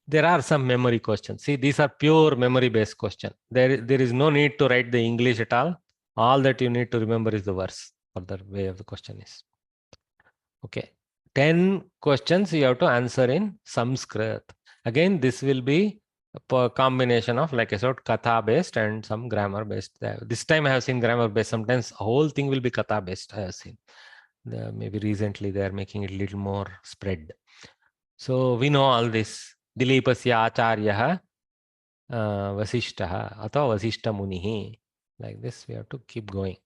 Speaker 1: There are some memory questions. See, these are pure memory-based questions. There is no need to write the English at all. All that you need to remember is the verse, or the way of the question is. Okay. 10 questions you have to answer in Samskrit. Again, this will be a combination of, like I said, katha-based and some grammar-based. This time I have seen grammar-based. Sometimes a whole thing will be katha-based, I have seen. Maybe recently they are making it a little more spread. So we know all this. Dilipasya Acharyah Vasishtah atava Vasishta Munihi. Like this, we have to keep going.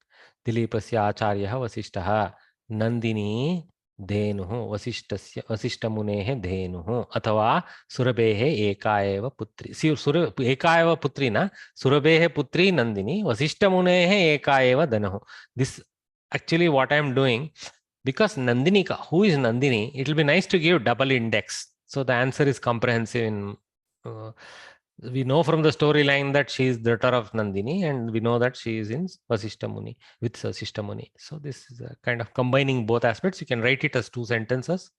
Speaker 1: Dilipasya Acharyah Vasishtah Nandini Dhenuhu Vasishta Munehe Dhenuhu atava Surabehe Ekaeva Putri. See, Ekaeva Putri na Surabehe Putri Nandini Vasishta Munehe Ekaeva Dhanuhu. This actually what I am doing, because Nandini, who is Nandini, it will be nice to give double index. So the answer is comprehensive. We know from the storyline that she is daughter of Nandini, and we know that she is in Vasishta Muni, with Vasishta Muni. So this is a kind of combining both aspects. You can write it as 2 sentences.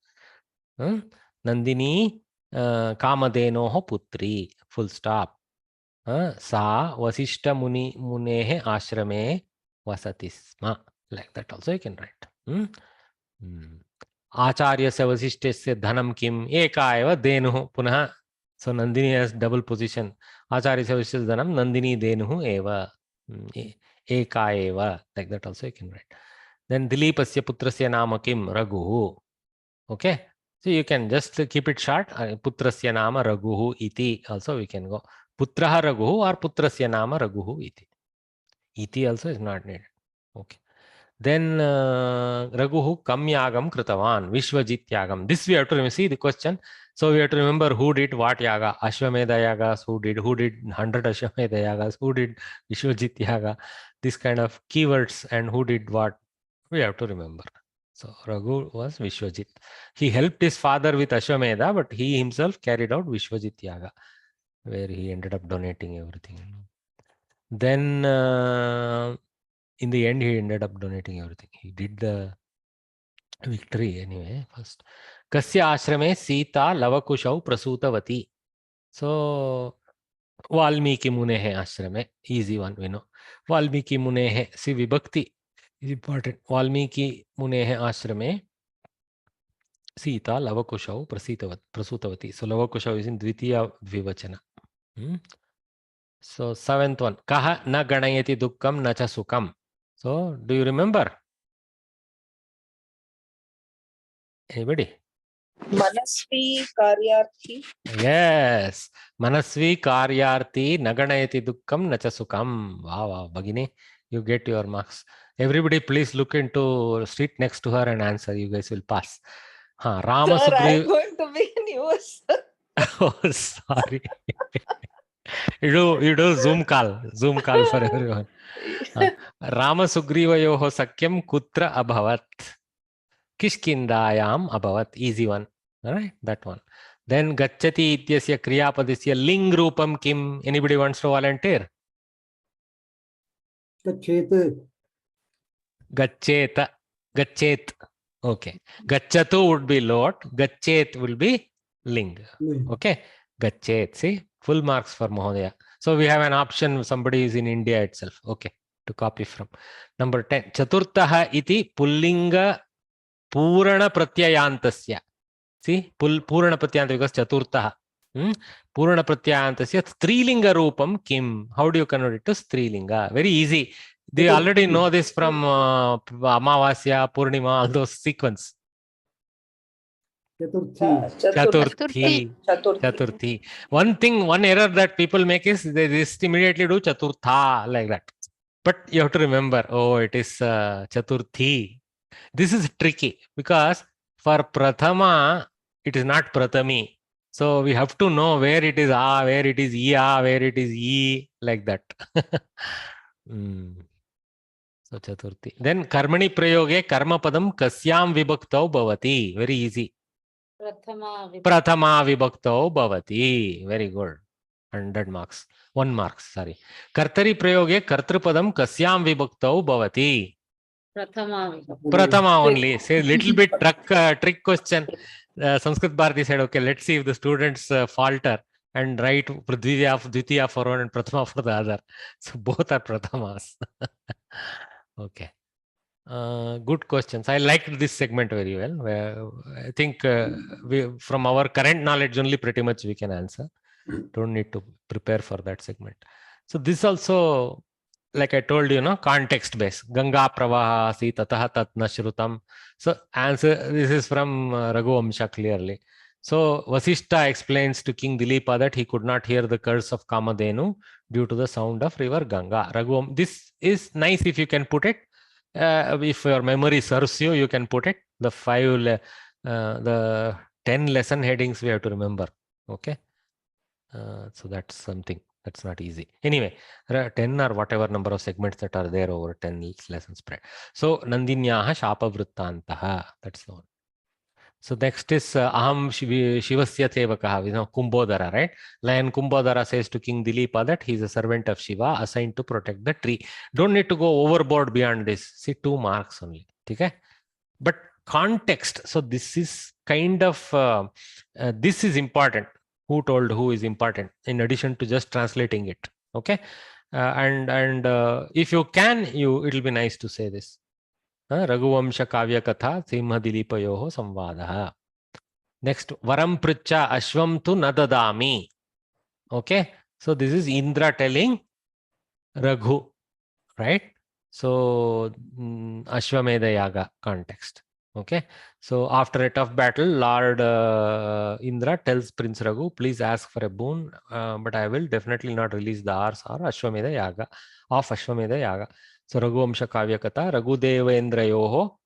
Speaker 1: Nandini Kamadenoho Putri, full stop. Sa Vasishta Munehe Ashrame Vasatisma. Like that also you can write. Acharya se Vasishtesya Dhanam Kim Eka eva Denuhu. Punah. So Nandini has double position. Acharya se Vasishtesya Dhanam Nandini Denuhu eva. Eka eva. Like that also you can write. Then Dilipasya Putrasya Nama Kim Raghuhu. Okay. So you can just keep it short. Putrasya Nama Raghuhu iti. Also we can go. Putraha Raghuhu or Putrasya Nama Raghuhu iti. Iti also is not needed. Okay. Then Raghuhu Kamyagam Kritavan, Vishwajit Yagam. This we have to remember. See the question. So we have to remember who did what yaga. Ashwamedha yagas, who did 100 Ashwamedha yagas, who did Vishwajit yaga. This kind of keywords and who did what, we have to remember. So Raghu was Vishwajit. He helped his father with Ashwamedha, but he himself carried out Vishwajit yaga, where he ended up donating everything. Then in the end, he ended up donating everything. He did the victory anyway first. Kasya ashrame Sita Lavakushau Prasutavati. So Valmiki Munehe ashrame, easy one we know. Valmiki Munehe, see Vibhakti is important. Valmiki Munehe ashrame Sita Lavakushau Prasutavati. So Lavakushau is in Dvitiya Dvivachana. So 7th one. Kaha na ganayati dukkam na cha sukam. So do you remember? Anybody?
Speaker 5: Manasvi Karyarthi.
Speaker 1: Yes. Manasvi Karyarthi Naganayati Dukkam Nacha Sukam. Wow, wow, Bagini, you get your marks. Everybody, please look into street next to her and answer. You guys will pass. Rama
Speaker 5: Sir,
Speaker 1: Sugriva.
Speaker 5: I'm going to be in US.
Speaker 1: Oh, sorry. you do Zoom call for everyone. Rama Sugrivayoho Sakyam Kutra Abhavat. Kishkindayam Abhavat. Easy one. All right, that one. Then Gachati Ityasya Kriya Padisya Ling Rupam Kim. Anybody wants to volunteer?
Speaker 4: Gachet.
Speaker 1: Gacheta. Gachet. Okay. Gachatu would be lot. Gachet will be ling. Okay. Gachet. See, full marks for Mahodaya. So we have an option. Somebody is in India itself. Okay. To copy from. Number 10. Chaturtaha iti pullinga purana pratyayantasya. See, purana pratyayanta because chaturtaha. Purana pratyayantasya strilinga roopam kim. How do you convert it to strilinga? Very easy. They already know this from Amavasya, Purnima, all those sequence.
Speaker 4: Chaturthi.
Speaker 1: Chaturthi. One thing, one error that people make is they just immediately do Chaturtha like that. But you have to remember, oh, it is Chaturthi. This is tricky because for Prathama, it is not Prathami. So we have to know where it is A, where it is Iya, where it is E, like that. So Chaturthi. Then Karmani Prayoge Karma Padam Kasyam Vibhaktau Bhavati. Very easy. Prathama Vibhaktau Bhavati. Very good. 100 marks. 1 mark, sorry. Kartari Prayoge Kartrupadam Kasyam Vibhaktau Bhavati. Prathama only. Say little bit trick question. Sanskrit Bharati said, okay, let's see if the students falter and write Dvitiya for one and Prathama for the other. So both are Prathamas. Okay. Good questions. I liked this segment very well. Where I think from our current knowledge only pretty much we can answer. Don't need to prepare for that segment. So this also, like I told you, context based. Ganga pravaha asi tataha tat nashrutam. So answer, this is from Raghuvamsha clearly. So Vasishta explains to King Dilipa that he could not hear the curse of Kamadhenu due to the sound of river Ganga. This is nice if you can put it. If your memory serves you, you can put it. The 10 lesson headings we have to remember. Okay. So that's something that's not easy. Anyway, 10 or whatever number of segments that are there over 10 lessons spread. So Nandinyaha Shapa Vrittantaha. That's the one. So next is Aham Shivasya Tevakaha, Kumbhodara, right? Lion Kumbhodara says to King Dilipa that he's a servant of Shiva assigned to protect the tree. Don't need to go overboard beyond this. See, 2 marks only. Okay? But context. So this is kind of, this is important. Who told who is important in addition to just translating it. Okay? And if you can, it'll be nice to say this. Raghuvamsha Kavya Katha Simha Dilipayoho Samvadaha. Next, Varam Pricha Ashvam tu Nadadami. Okay, so this is Indra telling Raghu, right? So Ashwamedha Yaga context. Okay, so after a tough battle, Lord Indra tells Prince Raghu, please ask for a boon, but I will definitely not release the hours or Ashwamedha Yaga of Ashwamedha Yaga. So Raghuvamsha Kavya Katha, Raghudevendra Yoho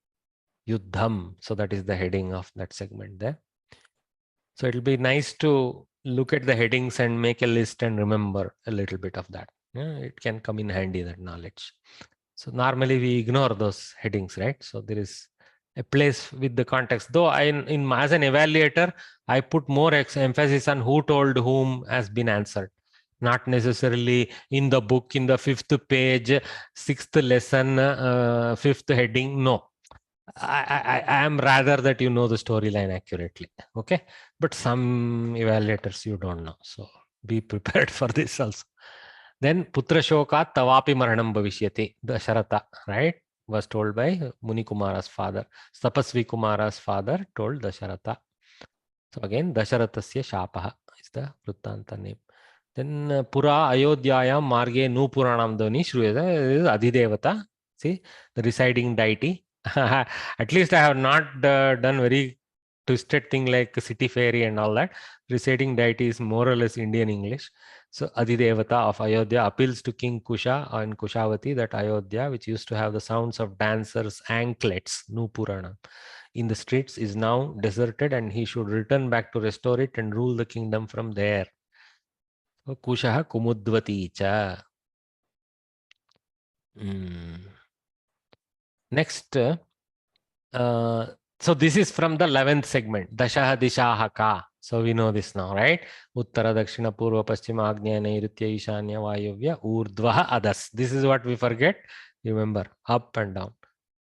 Speaker 1: Yuddham. So that is the heading of that segment there. So it'll be nice to look at the headings and make a list and remember a little bit of that. Yeah, it can come in handy, that knowledge. So normally we ignore those headings, right? So there is a place with the context. Though as an evaluator, I put more emphasis on who told whom has been answered. Not necessarily in the book, in the 5th page, 6th lesson, 5th heading. No. I am rather that you know the storyline accurately. Okay. But some evaluators you don't know. So be prepared for this also. Then Putra Shoka Tavapi Maranam Bhavishyati. Dasharatha, right? Was told by Muni Kumara's father. Tapasvi Kumara's father told Dasharatha. So again, Dasharathasya Shapaha is the Vrittanta name. Then Pura Ayodhyayam Marge Nu Puranam Dhoni Shruyada is Adhidevata. See, the residing deity. At least I have not done very twisted thing like city fairy and all that. Residing deity is more or less Indian English. So Adhidevata of Ayodhya appeals to King Kusha and Kushavati that Ayodhya, which used to have the sounds of dancers' anklets, Nu Purana, in the streets, is now deserted and he should return back to restore it and rule the kingdom from there. So Kushaha Kumudvati cha. Next, So this is from the 11th segment, Dashaha Dishaha Ka. So we know this now, right? Uttara Dakshina Purva Paschima Agnya Nairitya Ishanya Vayavya Urdhvaha Adas. This is what we forget. Remember, up and down.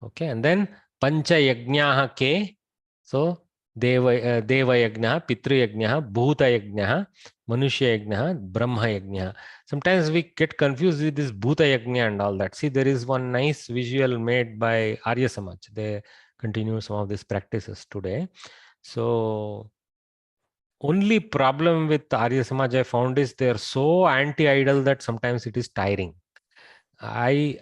Speaker 1: Okay, and then Pancha Yajnaha Ke. So Deva Yajnaha, Pitru Yajnaha, Bhuta Yajnaha, Manushya Yajnaha, Brahma Yajnaha. Sometimes we get confused with this Bhuta Yajna and all that. See, there is one nice visual made by Arya Samaj. They continue some of these practices today. So only problem with Arya Samaj I found is they are so anti-idol that sometimes it is tiring. I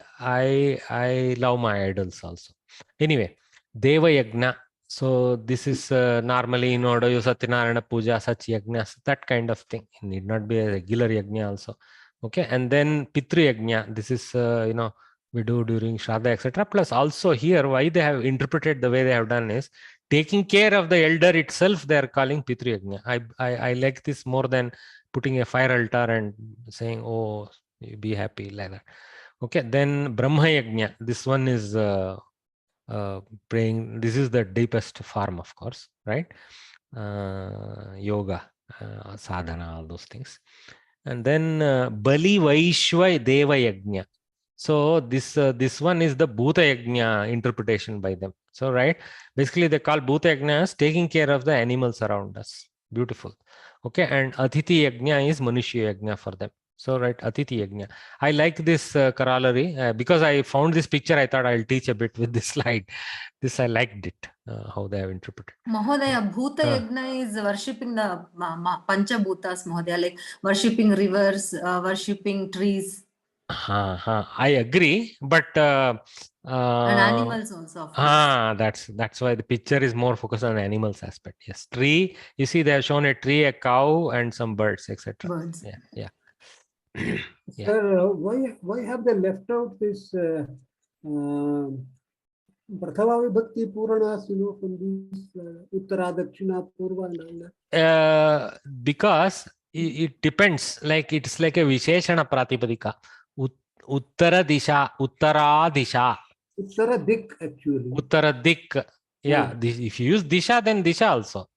Speaker 1: love my idols also. Anyway, Deva Yajna. So this is normally in order you Satyanarayana Puja, such yajnas, that kind of thing. It need not be a regular yajna also. Okay, and then Pitru Yajna. This is we do during Shraddha, etc. Plus also here, why they have interpreted the way they have done is taking care of the elder itself. They are calling Pitru Yajna. I like this more than putting a fire altar and saying, "Oh, you be happy," like that. Okay, then Brahma Yajna. This one is praying. This is the deepest form, of course, right? Yoga, sadhana, all those things. And then Bali Vaishwa Deva Yajna. So this one is the Bhuta Yajna interpretation by them. So right, basically they call Bhuta Yajna as taking care of the animals around us. Beautiful. Okay, and Atiti Yajna is Manushya Yajna for them. So right, Atiti Yajna. I like this corollary because I found this picture. I thought I'll teach a bit with this slide. This I liked it, how they have interpreted.
Speaker 6: Mahodaya, Bhuta Yajna is worshipping the Panchabhutas, Mahodaya, like worshipping rivers, worshipping trees.
Speaker 1: I agree, but
Speaker 6: And animals also, of course.
Speaker 1: That's why the picture is more focused on animals aspect. Yes, tree. You see, they have shown a tree, a cow, and some birds, etc.
Speaker 6: Birds.
Speaker 1: Yeah. Yeah.
Speaker 4: Sir, why have they left out this Prathama Vibhakti Puranas, from this Uttara, Dakshina, Purva and all that?
Speaker 1: Because it depends. Like it's like a Visheshana Pratipadika. Uttara Disha, Uttara Disha.
Speaker 4: Uttara Dik, actually.
Speaker 1: Uttara Dik. Yeah, if you use Disha, then Disha also.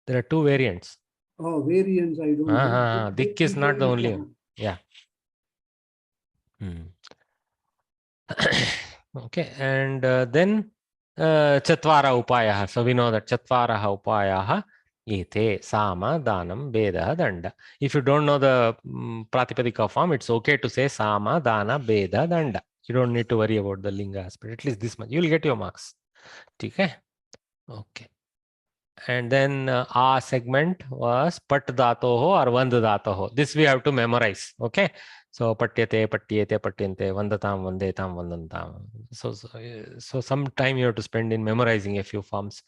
Speaker 1: There are two variants.
Speaker 4: Oh, variants, I don't know.
Speaker 1: Dik is not the only one. Yeah. Okay, and then Chatvara Upayaha. So we know that Chatvaraha Upayaha Ete Sama Danam Beda Danda. If you don't know the Pratipadika form, it's okay to say Sama Dana Beda Danda. You don't need to worry about the Linga aspect. At least this much. You'll get your marks. Okay. Okay. And then A segment was Pat Datoho or Vand Datoho. This we have to memorize. Okay. So Patyate, Patyete, Patyante, Vandatam, Vandetam, Vandantam. So some time you have to spend in memorizing a few forms.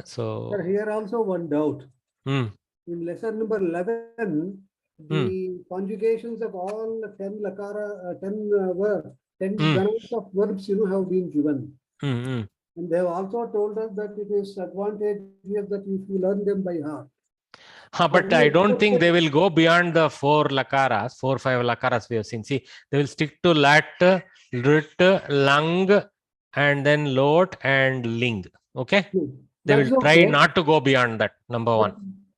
Speaker 4: Sir, here also one doubt. In lesson number 11, the conjugations of all 10 lakara, 10 ganas of verbs, have been given. And they have also told us that it is advantageous that if you learn them by heart.
Speaker 1: But I don't think they will go beyond the 4 lakaras, 4 5 lakaras we have seen. See, they will stick to lat, rit, lung, and then lot and ling. Okay? They will try not to go beyond that, number one.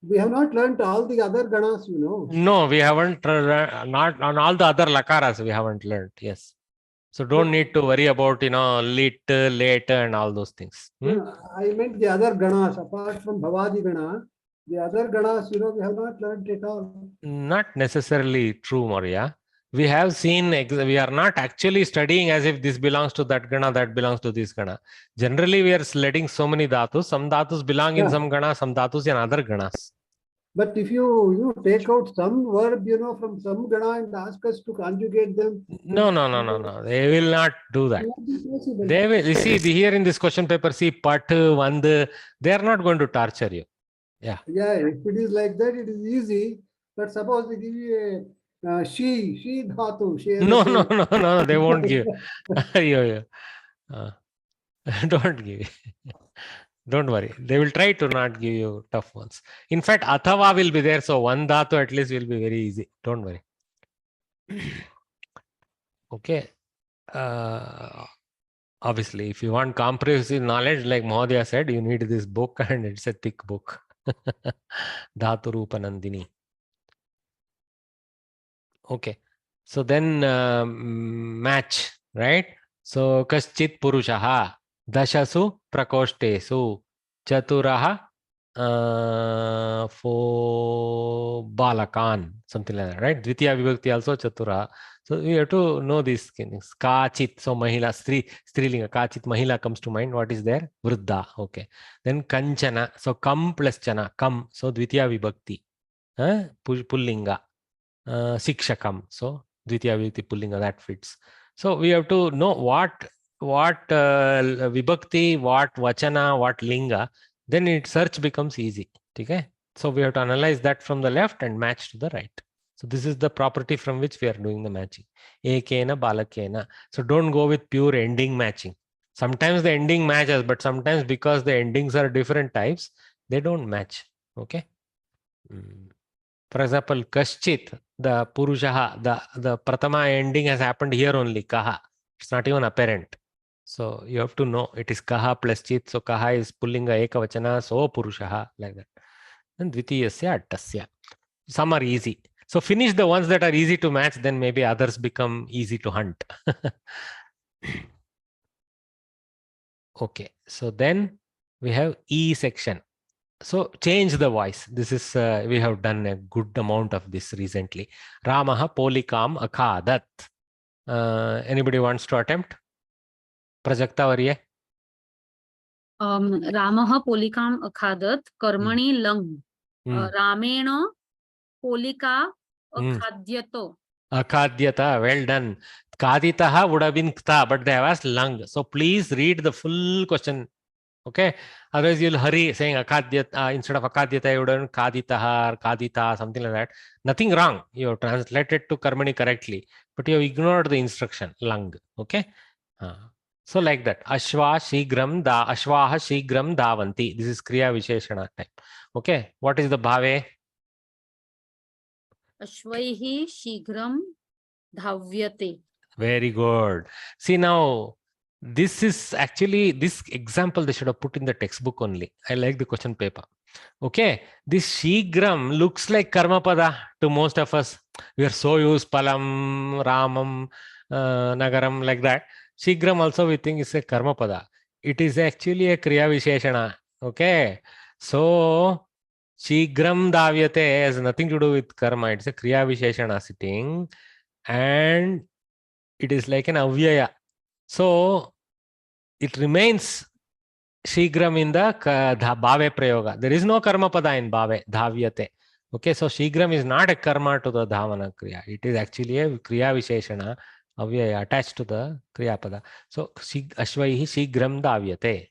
Speaker 4: We have not learned all the other ganas,
Speaker 1: No, we haven't, not on all the other lakaras we haven't learned. Yes. So don't need to worry about, lit, late, and all those things.
Speaker 4: I meant the other ganas, apart from Bhavadi Gana, the other ganas, we have not learned at all.
Speaker 1: Not necessarily true, Maria. We have seen, we are not actually studying as if this belongs to that gana, that belongs to this gana. Generally, we are letting so many dhatus. Some dhatus belong in some gana, some dhatus in other ganas.
Speaker 4: But if you take out some verb, from some gana and ask us to conjugate them.
Speaker 1: No. They will not do that. They will. You see, here in this question paper, see, pat, vand, they are not going to torture you. Yeah.
Speaker 4: Yeah, if it is like that, it is easy. But suppose they give you a she dhatu.
Speaker 1: No, they won't give. Don't give. Don't worry. They will try to not give you tough ones. In fact, athava will be there. So one dhatu at least will be very easy. Don't worry. Okay. Obviously, if you want comprehensive knowledge, like Mahodaya said, you need this book, and it's a thick book. Dhatu Rupa Nandini. Okay. So then match, right? So kaschit purushaha dashasu prakostesu chaturaha for balakan, something like that, right? Dvitiya vibhakti also chatura. So we have to know these things. Kachit, so mahila, strilinga, kachit mahila comes to mind. What is there? Vruddha. Okay. Then kanchana, so kam plus chana, kam, so dvitiya vibhakti, pullinga. Sikshakam. So Dvitiya Vibhakti Pullinga, that fits. So we have to know what Vibhakti, what Vachana, what Linga. Then search becomes easy. Okay? So we have to analyze that from the left and match to the right. So this is the property from which we are doing the matching. Ekena balakena. So don't go with pure ending matching. Sometimes the ending matches, but sometimes because the endings are different types, they don't match. Okay? For example, kaschit, the purushaha, the pratama ending has happened here only, kaha. It's not even apparent. So you have to know it is kaha plus chit. So kaha is pullinga ekavachana, so purushaha, like that. And dvitiyasya attasya. Some are easy. So finish the ones that are easy to match, then maybe others become easy to hunt. Okay, so then we have E section. So change the voice. This is, we have done a good amount of this recently. Ramaha polikam akhadat. Anybody wants to attempt? Prajakta Varye?
Speaker 7: Ramaha polikam akhadat karmani lang. Ramena polika akhadyato.
Speaker 1: Akhadyata, well done. Kaditaha would have been kta, but they have asked lang. So please read the full question. Okay, otherwise you'll hurry saying akadyata instead of akadyata you would have kaditaha or kadita, something like that. Nothing wrong. You have translated to karmani correctly, but you have ignored the instruction lang. Okay, so like that. Ashvaha shigram davanti. This is kriya visheshana type. Okay, what is the bhave?
Speaker 7: Ashvaihi shigram dhavyate.
Speaker 1: Very good. See now, this is actually, this example they should have put in the textbook only. I like the question paper. Okay, this shigram looks like karma pada to most of us. We are so used palam, ramam, nagaram, like that. Shigram also we think is a karma pada. It is actually a kriya visheshana. Okay, so shigram davyate has nothing to do with karma. It's a kriya visheshana sitting, and it is like an avyaya. So it remains shigram in the bhave prayoga. There is no karma pada in bhave, dhavyate. Okay, so shigram is not a karma to the dhavana kriya. It is actually a kriya visheshana, avyaya, attached to the kriya pada. So ashvaihi shigram dhavyate.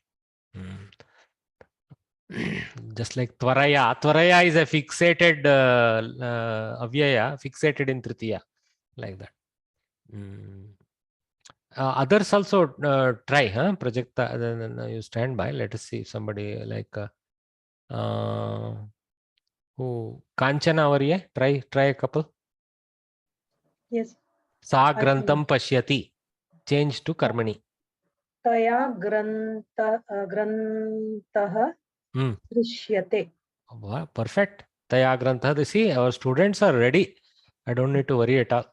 Speaker 1: Just like tvaraya. Tvaraya is a fixated avyaya, fixated in tritiya, like that. Others also try, huh? Project, you stand by. Let us see if somebody like who Kanchana Varye, try a couple.
Speaker 8: Yes.
Speaker 1: Sa grantam pashyati. Change to karmani.
Speaker 8: Taya grantah drishyate.
Speaker 1: Perfect. Taya grantah. See, our students are ready. I don't need to worry at all.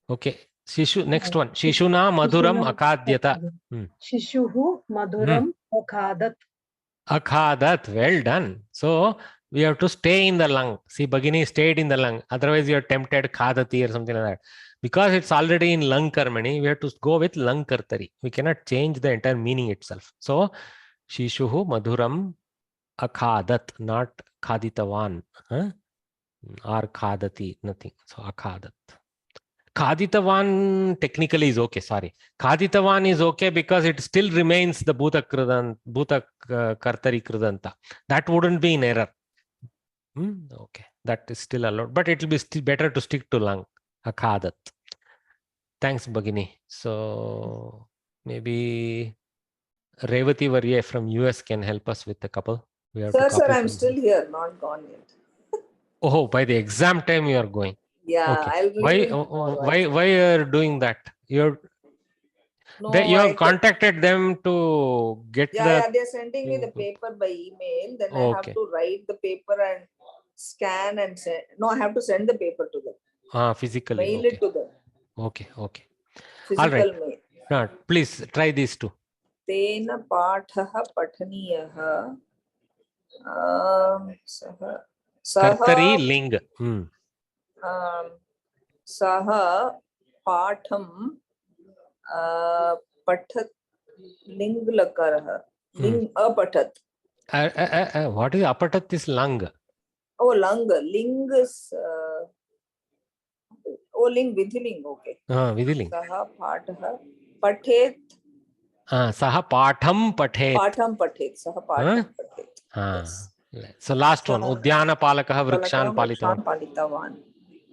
Speaker 1: Okay. Shishu, next one. Shishuna madhuram akadyata.
Speaker 8: Shishuhu madhuram akhadat.
Speaker 1: Akhadat, well done. So we have to stay in the lung. See, Bhagini stayed in the lung. Otherwise, you are tempted khadati or something like that. Because it's already in lung karmani, we have to go with lung kartari. We cannot change the entire meaning itself. So, Shishuhu madhuram akhadat, not khaditavan. Huh? Or khadati, nothing. So, akhadat. Khaditavan technically is okay, sorry. Khaditavan is okay because it still remains the Bhuta Kartari Krudanta. That wouldn't be in error. Okay, that is still allowed, but it will be still better to stick to lang. Akhadat. Thanks, Bhagini. So maybe Revati Varye from US can help us with a couple. We have
Speaker 5: Sir, I'm still here, not gone yet.
Speaker 1: Oh, by the exam time you are going.
Speaker 5: Yeah,
Speaker 1: okay.
Speaker 5: I'll
Speaker 1: Why you are doing that?
Speaker 5: No,
Speaker 1: You have contacted them to get
Speaker 5: yeah, they're sending me the
Speaker 1: thing.
Speaker 5: paper by email. Then I have
Speaker 1: Okay.
Speaker 5: to write the paper and scan and send. No, I have to send the paper to them.
Speaker 1: Physically.
Speaker 5: Mail
Speaker 1: Okay.
Speaker 5: it to them.
Speaker 1: Okay. Okay.
Speaker 5: Physical
Speaker 1: All right.
Speaker 5: mail.
Speaker 1: Please try these two.
Speaker 5: Tena paఠः पठनीयः सः
Speaker 1: Kartari ling.
Speaker 5: सः पाठं पठत् लिङ् लकारः लिङ् अपठत्.
Speaker 1: What is apatat is lang.
Speaker 5: Oh, lang. Ling is ling vidhiling. Okay.
Speaker 1: Vidhiling.
Speaker 5: Saha paఠः पठेत्.
Speaker 1: Saha patham pathet.
Speaker 5: Patham pathet. Saha patham pathet. Yes.
Speaker 1: So last one. Udyana palakah vrikshan
Speaker 5: palitavan.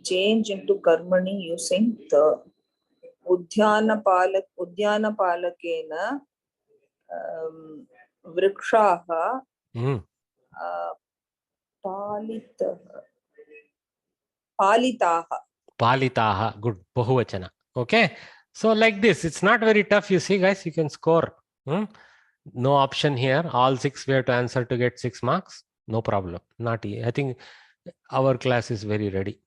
Speaker 5: Change into karmani using the. Udhyana palakena vrikshaha
Speaker 1: palitaha. Good. Bahuvachana. Okay. So like this, it's not very tough. You see, guys, you can score. No option here. All 6 we have to answer to get 6 marks. No problem. Not. I think our class is very ready.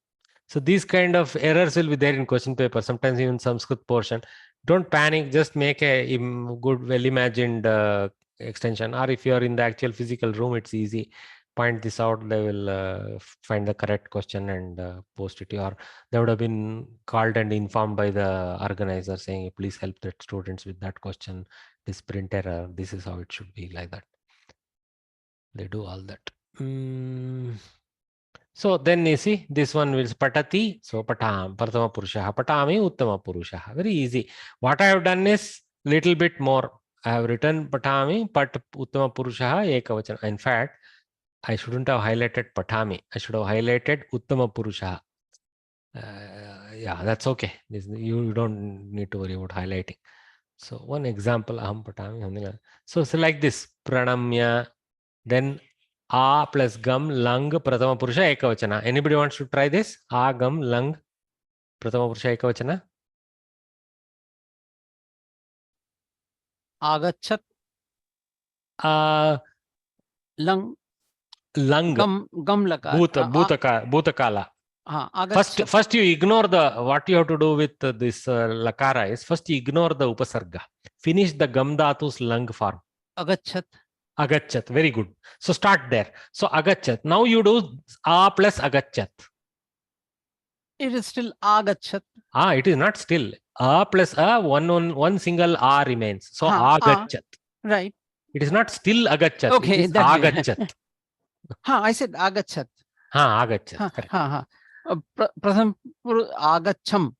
Speaker 1: So these kind of errors will be there in question paper. Sometimes even Sanskrit portion. Don't panic. Just make a good, well-imagined extension. Or if you are in the actual physical room, it's easy. Point this out. They will find the correct question and post it. Or they would have been called and informed by the organizer saying, please help the students with that question. This print error. This is how it should be, like that. They do all that. So then you see this one is patati. So patam, prathama purusha, patami, uttama purusha. Very easy. What I have done is little bit more. I have written patami, pat uttama purusha, ekavachana. In fact, I shouldn't have highlighted patami. I should have highlighted uttama purusha. Yeah, that's okay. You don't need to worry about highlighting. So one example, aham patami. So like this, pranamya, then a plus gam lang prathama purusha ekavachana. Anybody wants to try this? A gam lang prathama purusha ekavachana.
Speaker 2: Agachat. Lang.
Speaker 1: Gam lakar. Bhutakala. First you ignore what you have to do with this lakara is first you ignore the upasarga. Finish the gam dhatu's lang form.
Speaker 2: Agachat.
Speaker 1: Agachat. Very good. So start there. So agachat. Now you do a plus agachat.
Speaker 2: It is still agachat.
Speaker 1: It is not still. A plus a, one single a remains. So agachat.
Speaker 2: Right.
Speaker 1: It is not still agachat.
Speaker 2: Okay.
Speaker 1: It is agachat.
Speaker 2: I said agachat.
Speaker 1: Agachat. Correct.
Speaker 2: Pratham agacham.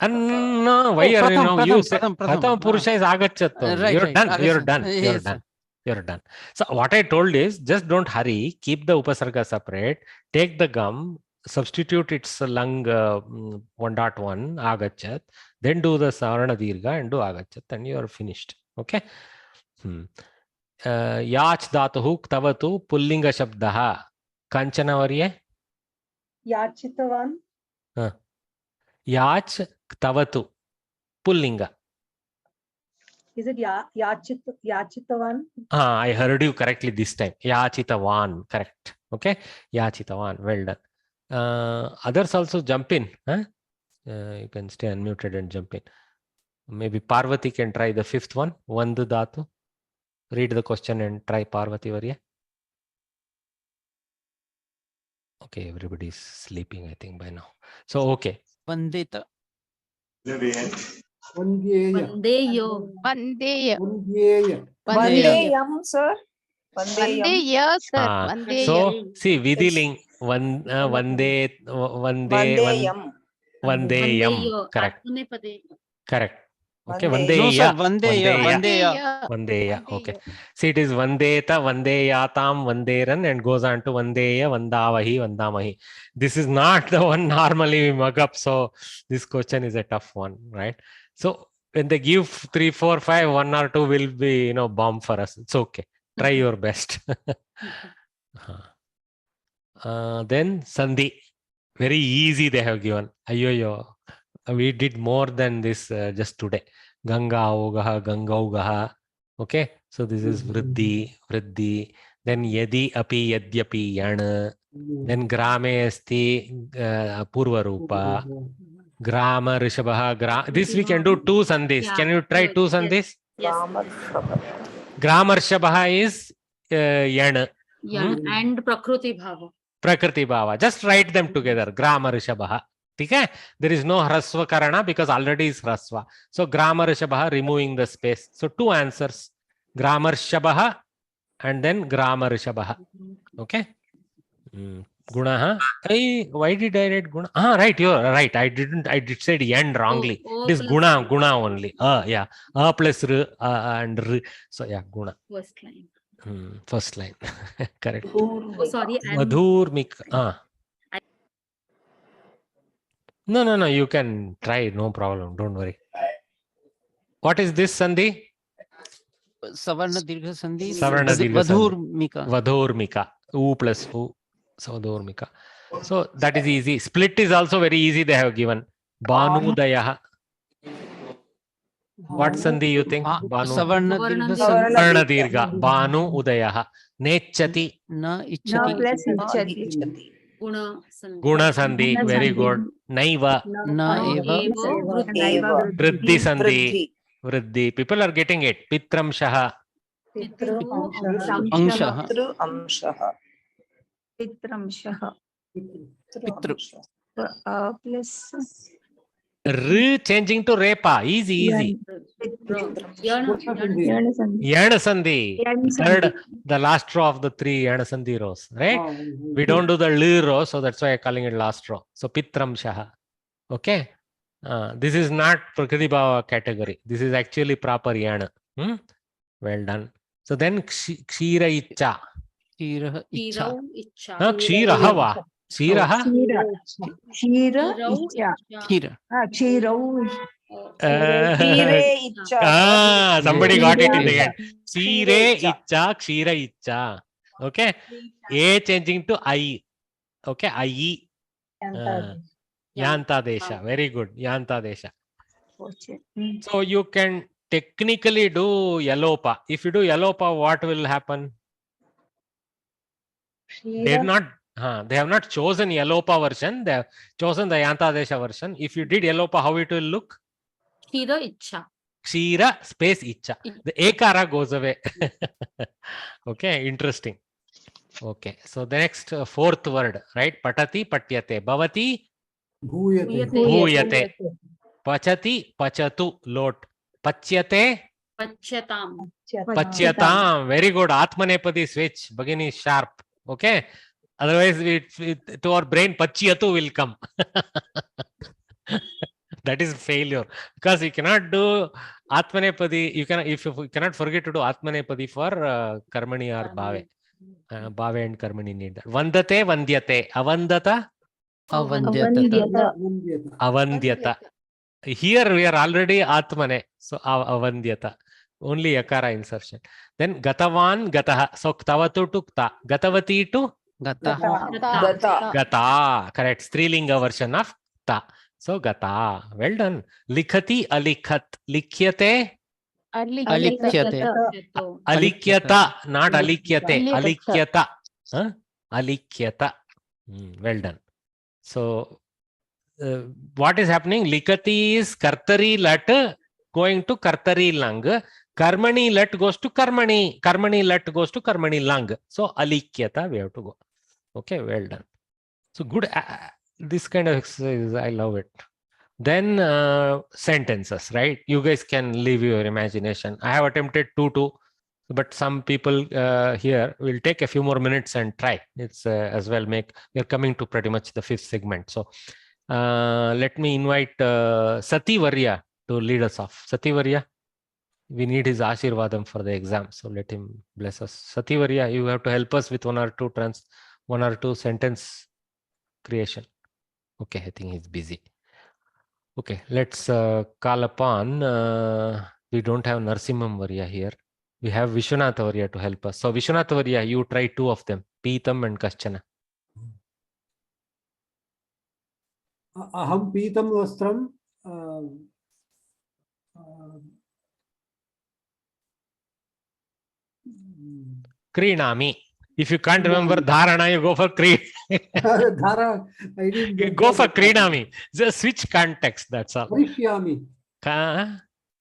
Speaker 1: No, why are you now? You say pratham purusha is agachat. You're done. You're done. You're done. You're done. So what I told is just don't hurry. Keep the upasarga separate. Take the gum. Substitute its lang 1.1 agachat. Then do the sarana dirgha and do agachat, and you are finished. Okay. Yach dhatuhu ktavatu pullinga shabdaha. Kanchana varye.
Speaker 8: Yachitavan.
Speaker 1: Yach ktavatu pullinga.
Speaker 8: Is it Yachitavan?
Speaker 1: I heard you correctly this time. Yachitavan. Correct. Okay. Yachitavan. Well done. Others also jump in. You can stay unmuted and jump in. Maybe Parvati can try the 5th one. Vandu dhatu. Read the question and try Parvati Varya. Okay, everybody is sleeping, I think, by now. So, okay.
Speaker 2: Vandeta.
Speaker 7: Vandeyo.
Speaker 5: Vandeyam, sir.
Speaker 9: Vandeya, sir. Vandeya.
Speaker 1: So, see, Vidiling. Vandeyam. Correct. Correct. Okay, Vandeya.
Speaker 2: No, sir. Vandeya.
Speaker 1: Okay. See, it is Vandeta, Vandeyatam, Vanderan, and goes on to Vandeya, Vandavahi, Vandamahi. This is not the one normally we mug up. So this question is a tough one, right? So when they give 3, 4, 5, 1 or 2 will be, bomb for us. It's okay. Try your best. Then Sandhi. Very easy they have given. We did more than this just today. Ganga Ogaha, Gangaugaha. Okay, so this is Vriddhi, Vriddhi. Then Yadi Api Yadyapi Yana. Then Grame Asti Purva Rupa. Grama Rishabha. This we can do two sandhis.
Speaker 6: Yeah,
Speaker 1: Can you try
Speaker 6: good.
Speaker 1: two
Speaker 6: Yes.
Speaker 1: sandhis?
Speaker 6: Yes.
Speaker 1: Gramarshabha is Yana.
Speaker 6: Yeah, and Prakruti Bhava.
Speaker 1: Prakriti Bhava. Just write them together. Gramarshabha. Okay? There is no Hrasva Karana because already is Hrasva. So Gramarshabha, removing the space. So two answers. Gramarshabha and then Gramarshabha. Okay? Gunaha. Hey, why did I write Guna? Ah, right, you're right. I did said end wrongly. It is Guna only. Yeah. Plus R and R. So yeah, Guna.
Speaker 6: First line.
Speaker 1: First line. Correct.
Speaker 6: Oh, sorry.
Speaker 1: Madhurmika. No. You can try. No problem. Don't worry. What is this Sandhi?
Speaker 2: Savarna Dirgha Sandhi.
Speaker 1: Savarna Dirgha Sandhi.
Speaker 2: Vadhurmika.
Speaker 1: Vadhurmika. U plus U. So Vadhurmika. So that is easy. Split is also very easy. They have given. Bhanudayaha. What Sandhi you think? Bhanu.
Speaker 2: Savarna Dirgha
Speaker 1: Savarna Dirgha. Bhanu Udayaha. Nechati.
Speaker 2: Na Ichchati.
Speaker 8: plus Ichchati.
Speaker 1: Guna Sandhi. Very good. Naiva.
Speaker 2: Na Eva.
Speaker 1: Vriddhi Sandhi. Vriddhi. People are getting it. Pitram Shaha.
Speaker 2: Amshaha.
Speaker 8: Pitramshaha.
Speaker 2: Pitru.
Speaker 8: Plus
Speaker 1: R changing to Repa. Easy. Yana Sandhi. Third, the last row of the three Yana Sandhi rows. Right? We don't do the L row, so that's why I'm calling it last row. So Pitram Shaha. Okay? This is not Prakriti Bhava category. This is actually proper Yana. Well done. So then Kshira Icha.
Speaker 2: Kshira Icha.
Speaker 1: Kshiraha va. Kshiraha? Somebody got it in the end. Kshire Icha, Kshira Icha. Okay. A changing to I. Okay. I. Yanta Desha. Very good. Yanta Desha. So you can technically do Yalopa. If you do Yalopa, what will happen? They have not chosen Yalopa version. They have chosen the Yanta Desha version. If you did Yalopa, how it will look?
Speaker 6: Kshira Icha.
Speaker 1: Kshira space Icha. The Ekara goes away. Okay, interesting. Okay, so the next fourth word, right? Patati, patyate. Bhavati, bhuyate. Pachati, pachatu, lot. Pachyate, pachyatam. Very good. Atmanepadi switch. Begin is sharp. Okay. Otherwise, to our brain, pachyatu will come. That is failure because you cannot do Atmanepadi. If you cannot forget to do Atmanepadi for Karmani or Bhave. Bhave and Karmani need that. Vandate, vandyate. Avandata, avandyata. Here we are already Atmane. So avandyata. Only Yakara insertion. Then Gatavan, Gataha. So Ktavatu to Kta. Gatavati to
Speaker 2: Gata.
Speaker 1: Gata. Correct. Strilinga version of Ta. So Gata. Well done. Likhati, alikhat. Likhyate.
Speaker 2: Alikhyate.
Speaker 1: Alikyata. Not alikyate. Alikyata. Alikyata. Well done. So what is happening? Likati is Kartari lat going to Kartari lang. Karmani lat goes to Karmani. Karmani lat goes to Karmani lang. So Alikyata we have to go. Okay, well done. So good. This kind of exercise, I love it. Then sentences, right? You guys can leave your imagination. I have attempted two, but some people here will take a few more minutes and try. It's as well we're coming to pretty much the fifth segment. So let me invite Sati Varya to lead us off. Sati Varya, we need his Ashirvadam for the exam. So let him bless us. Sati Varya, you have to help us with one or two sentence creation. Okay, I think he's busy. Okay, let's call upon, we don't have Narsimham Varya here. We have Vishwanath Varya to help us. So Vishwanath Varya, you try two of them, Pitam and Kaschana.
Speaker 4: Aham Pitam Vastram
Speaker 1: Krinami. If you can't remember dharana, you go for
Speaker 4: Dhara, I didn't get
Speaker 1: go for krinami. Just switch context, that's all.
Speaker 4: Drishyami.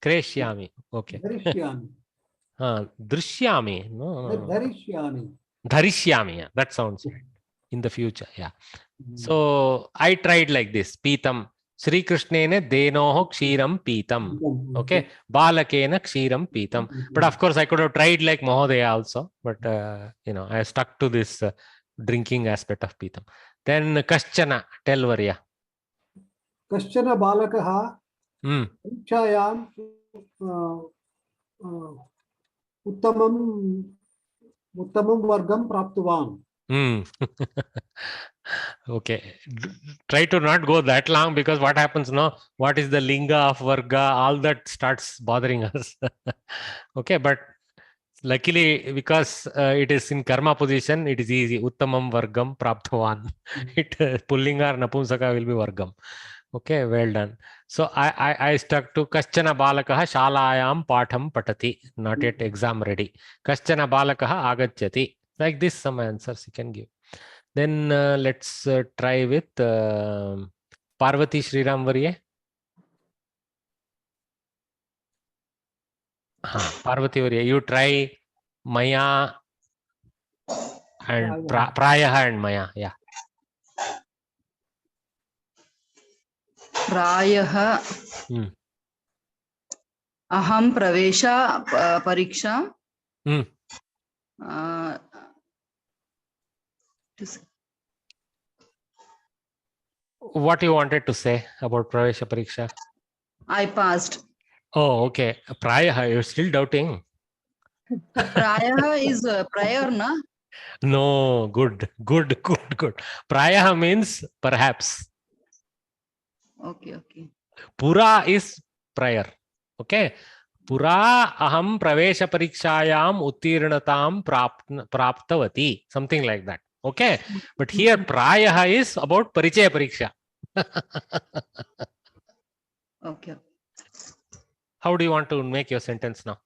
Speaker 1: Kreshyami. Okay.
Speaker 4: Drishyami.
Speaker 1: Drishyami. No.
Speaker 4: Dharishyami.
Speaker 1: Dharishyami. Yeah, that sounds right. In the future. Yeah. So I tried like this. Pitam. Sri Krishnene denoho kshiram pitam. Okay. Balakena kshiram pitam. But of course, I could have tried like Mahodaya also. But, I stuck to this drinking aspect of pitam. Then Kaschana. Tell Varya.
Speaker 4: Kaschana balakaha. Parichayam uttamam vargam praptavan.
Speaker 1: Okay, try to not go that long, because what happens now, what is the linga of varga, all that starts bothering us. Okay, but luckily, because it is in karma position, it is easy. Uttamam vargam praptavan. Pullinga or napumsaka will be vargam. Okay, well done. So I stuck to Kaschana balakaha shalayam patham patati. Not yet exam ready. Kaschana balakaha agachyati. Like this, some answers you can give. Then let's try with Parvati Sriram Varye. Parvati Varye, you try Maya and Prayaha and Maya. Yeah.
Speaker 10: Prayaha aham pravesha pariksha.
Speaker 1: What you wanted to say about Pravesha Pariksha?
Speaker 10: I passed.
Speaker 1: Oh, okay. Prayaha, you're still doubting?
Speaker 10: Prayaha is prior, na?
Speaker 1: No, good. Prayaha means perhaps.
Speaker 10: Okay.
Speaker 1: Pura is prior. Okay. Pura aham pravesha parikshayam uttirnatam praptavati. Something like that. Okay. But here prayaha is about parichaya pariksha.
Speaker 10: Okay.
Speaker 1: How do you want to make your sentence now?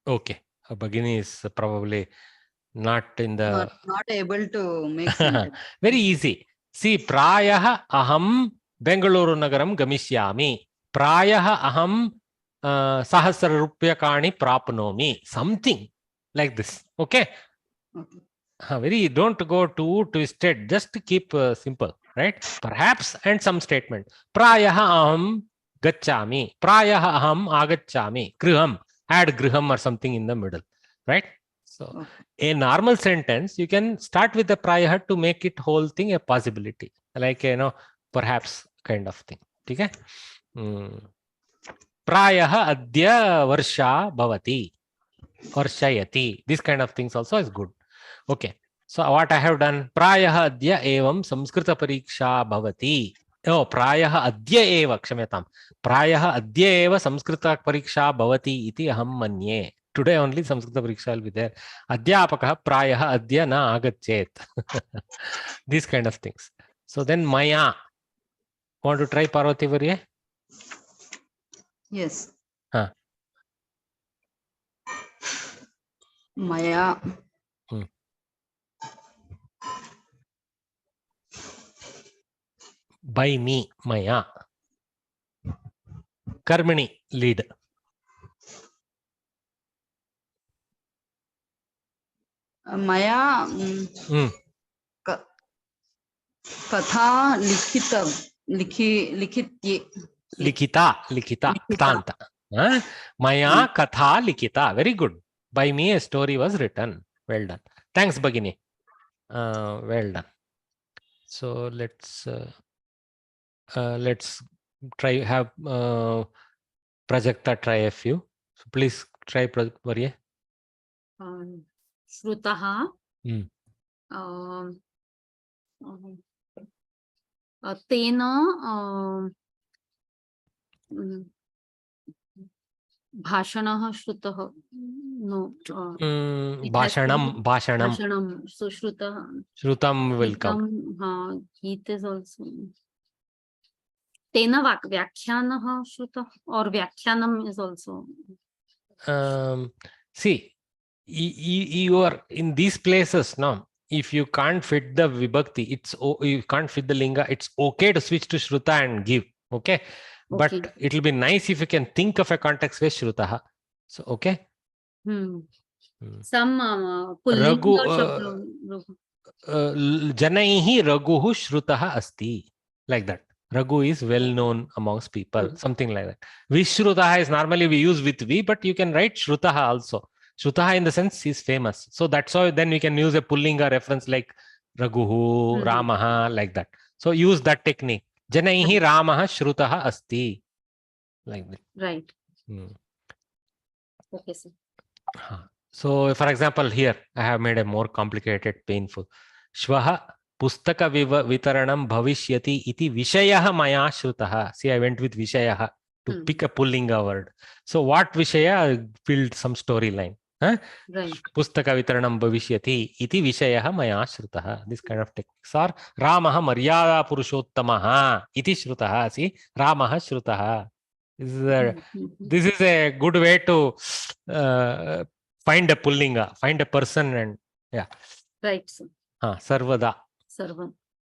Speaker 1: Okay. A Bhagini is probably not in the...
Speaker 10: Not able to make sentence.
Speaker 1: Very easy. See, prayaha aham Bengaluru nagaram gamishyami. Prayaha aham sahasra rupyakani prapnomi. Something like this. Okay? Don't go too twisted. Just keep simple. Right? Perhaps and some statement. Prayaha aham gacchami. Prayaha aham agacchami. Griham. Add griham or something in the middle. Right? So, a normal sentence, you can start with the prayaha to make it whole thing a possibility. Like, perhaps kind of thing. Okay? Prayaha adya varsha bhavati. Varshayati. This kind of things also is good. Okay. So, what I have done? Prayaha adya evam Samskrita pariksha bhavati. Oh, prayaha adya eva. Kshamyatam. Prayaha adya eva Samskrita pariksha bhavati iti aham manye. Today only Samskrita pariksha will be there. Adhyapakaha prayaha adya na agachet. These kind of things. So then Maya. Want to try Parvati Varye?
Speaker 10: Yes. Maya.
Speaker 1: By me, Maya. Karmani, lead.
Speaker 10: Maya katha
Speaker 1: likita tanta. Maya katha likita. Very good. By me a story was written. Well done. Thanks, Bhagini. Well done. So let's try have Prajakta try a few. So please try Varye.
Speaker 7: Shrutaha. Tena Bhashanah Shrutah. No.
Speaker 1: Bhashanam.
Speaker 7: So Shrutah.
Speaker 1: Shrutam will come.
Speaker 7: Geet is also. Tena Vyakhyanaha Shruta or Vyakyanam is also.
Speaker 1: See, you are in these places now. If you can't fit the vibhakti, you can't fit the linga, it's okay to switch to shruta and give. Okay. But it'll be nice if you can think of a context where shrutaha. So, okay.
Speaker 7: Some
Speaker 1: Raghu Janaihi Raghuhu Shrutaha Asti. Like that. Raghu is well known amongst people. Something like that. Vishrutaha is normally we use with V, but you can write Shrutaha also. Shrutaha in the sense is famous. So that's why then we can use a pullinga reference like Raghuhu, Ramaha, like that. So use that technique. Janaihi Ramaha Shrutaha Asti. Like that.
Speaker 7: Right. Okay, sir.
Speaker 1: So, for example, here I have made a more complicated, painful. Shvaha pustaka vitaranam bhavishyati iti vishayah maya shrutaha. See, I went with vishayah to pick a pullinga word. So, what vishaya? I build some storyline. Huh?
Speaker 7: Right.
Speaker 1: Pustaka vitaranam bhavishyati iti vishayah maya shrutaha. This kind of techniques. Or Ramaha maryada purushottamaha iti shrutaha. See, Ramaha shrutaha. This is a good way to find a pullinga, find a person, and yeah.
Speaker 7: Right, sir.
Speaker 1: Sarvada.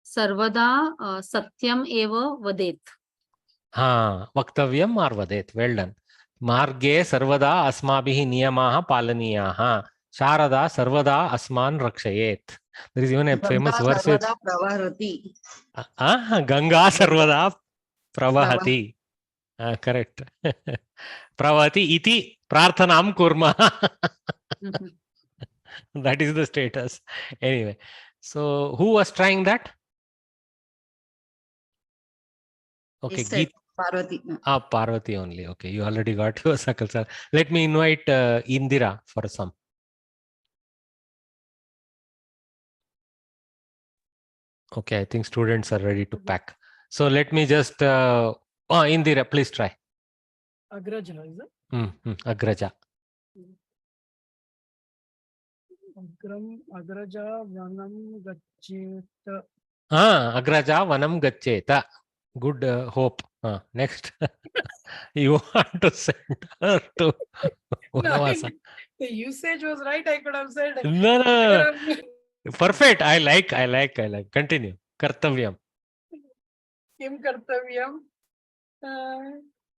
Speaker 7: Sarvada satyam eva vadet.
Speaker 1: Vaktavyam or vadet. Well done. Marge sarvada asmabhihi niyamaha palaniyaha. Sharada sarvada asman rakshayet. There is even a famous verse.
Speaker 10: Sarvada pravahati.
Speaker 1: Ganga sarvada pravahati. Correct. Pravati iti prarthanam kurma. That is the status. Anyway, so who was trying that? Okay,
Speaker 10: Parvati.
Speaker 1: Parvati only. Okay, you already got your circle, sir. Let me invite Indira for some. Okay, I think students are ready to pack. So let me just. Indira, please try.
Speaker 11: Agraja, is it?
Speaker 1: Agraja.
Speaker 11: Agraja vanam gaccheta.
Speaker 1: Agraja vanam gaccheta. Good hope. Next. You want to send her to Vanavasa.
Speaker 11: The usage was right. I could have said.
Speaker 1: No. Perfect. I like. Continue. Kartavyam.
Speaker 11: Kim kartavyam.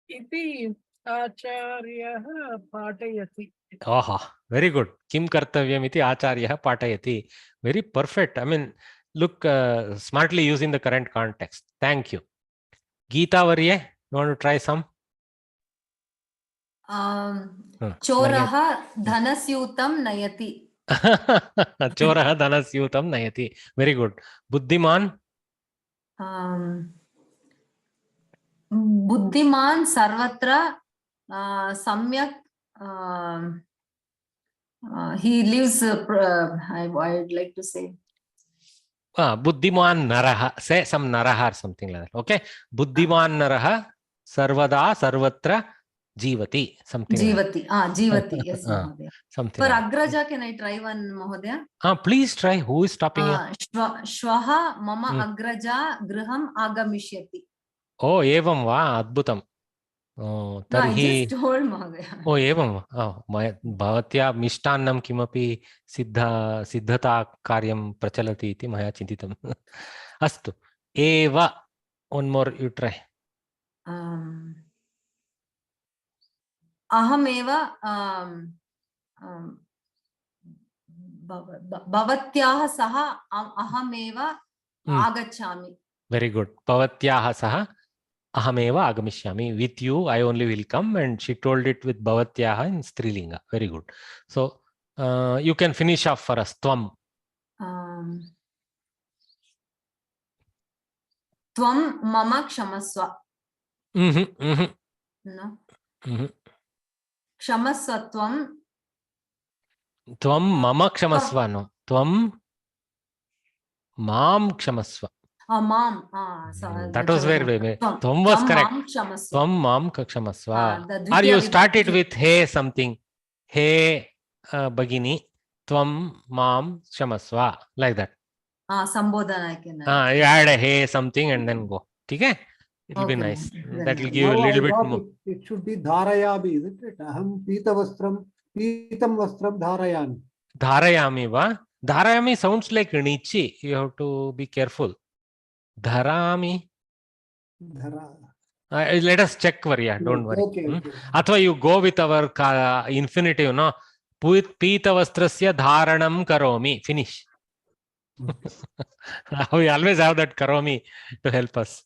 Speaker 11: Iti acharyah patayati.
Speaker 1: Very good. Kim kartavyam iti acharyah patayati. Very perfect. I mean, look smartly using the current context. Thank you. Geeta Varye, you want to try some?
Speaker 6: Choraha dhanasyutam nayati.
Speaker 1: Choraha dhanasyutam nayati. Very good. Buddhiman?
Speaker 6: Buddhiman sarvatra samyak. He lives, I'd like to say.
Speaker 1: Buddhiman naraha. Say some naraha or something like that. Okay. Buddhiman naraha sarvada sarvatra jivati. Something
Speaker 6: Jivati.
Speaker 1: Like
Speaker 6: Jivati. Yes, Mahodaya.
Speaker 1: Something
Speaker 6: For
Speaker 1: like
Speaker 6: Agraja, can I try one, Mahodaya?
Speaker 1: Please try. Who is stopping you?
Speaker 6: Shvaha mama agraja griham agamishyati.
Speaker 1: Oh, evam va. Adbhutam.
Speaker 6: No, I just told Mahodaya.
Speaker 1: Oh, evam. Bhavatya mishtannam kimapi siddhata karyam prachalati iti maya chintitam. Astu. Eva. One more you try.
Speaker 6: Ahameva bhavatyaha saha ahameva agachami.
Speaker 1: Very good. Bhavatyaha saha ahameva agamishyami. With you, I only will come. And she told it with bhavatyaha in strilinga. Very good. So you can finish off for us. Tvam.
Speaker 6: Tvam mama kshamaswa. No. Kshamaswa tvam.
Speaker 1: Tvam mama kshamaswa. No. Tvam mam kshamaswa.
Speaker 6: Mom.
Speaker 1: That was very Tvam was correct. Tvam mam kshamaswa. Or you started with hey something. Hey Bagini. Tvam mam kshamaswa. Like that.
Speaker 6: Sambodhana I can.
Speaker 1: You add a hey something and then go. Okay? It'll be nice.
Speaker 4: Then
Speaker 1: That will give you a
Speaker 4: now
Speaker 1: little
Speaker 4: I
Speaker 1: bit
Speaker 4: got
Speaker 1: more.
Speaker 4: it should be dharayami, isn't it? Aham pitam vastram dharayami.
Speaker 1: Dharayami va? Dharayami sounds like nichi. You have to be careful. Dharami. Let us check, Varya. Don't worry.
Speaker 4: Okay.
Speaker 1: Athwa you go with our infinitive, no? Pita vastrasya dharanam karomi. Finish. We always have that karomi to help us.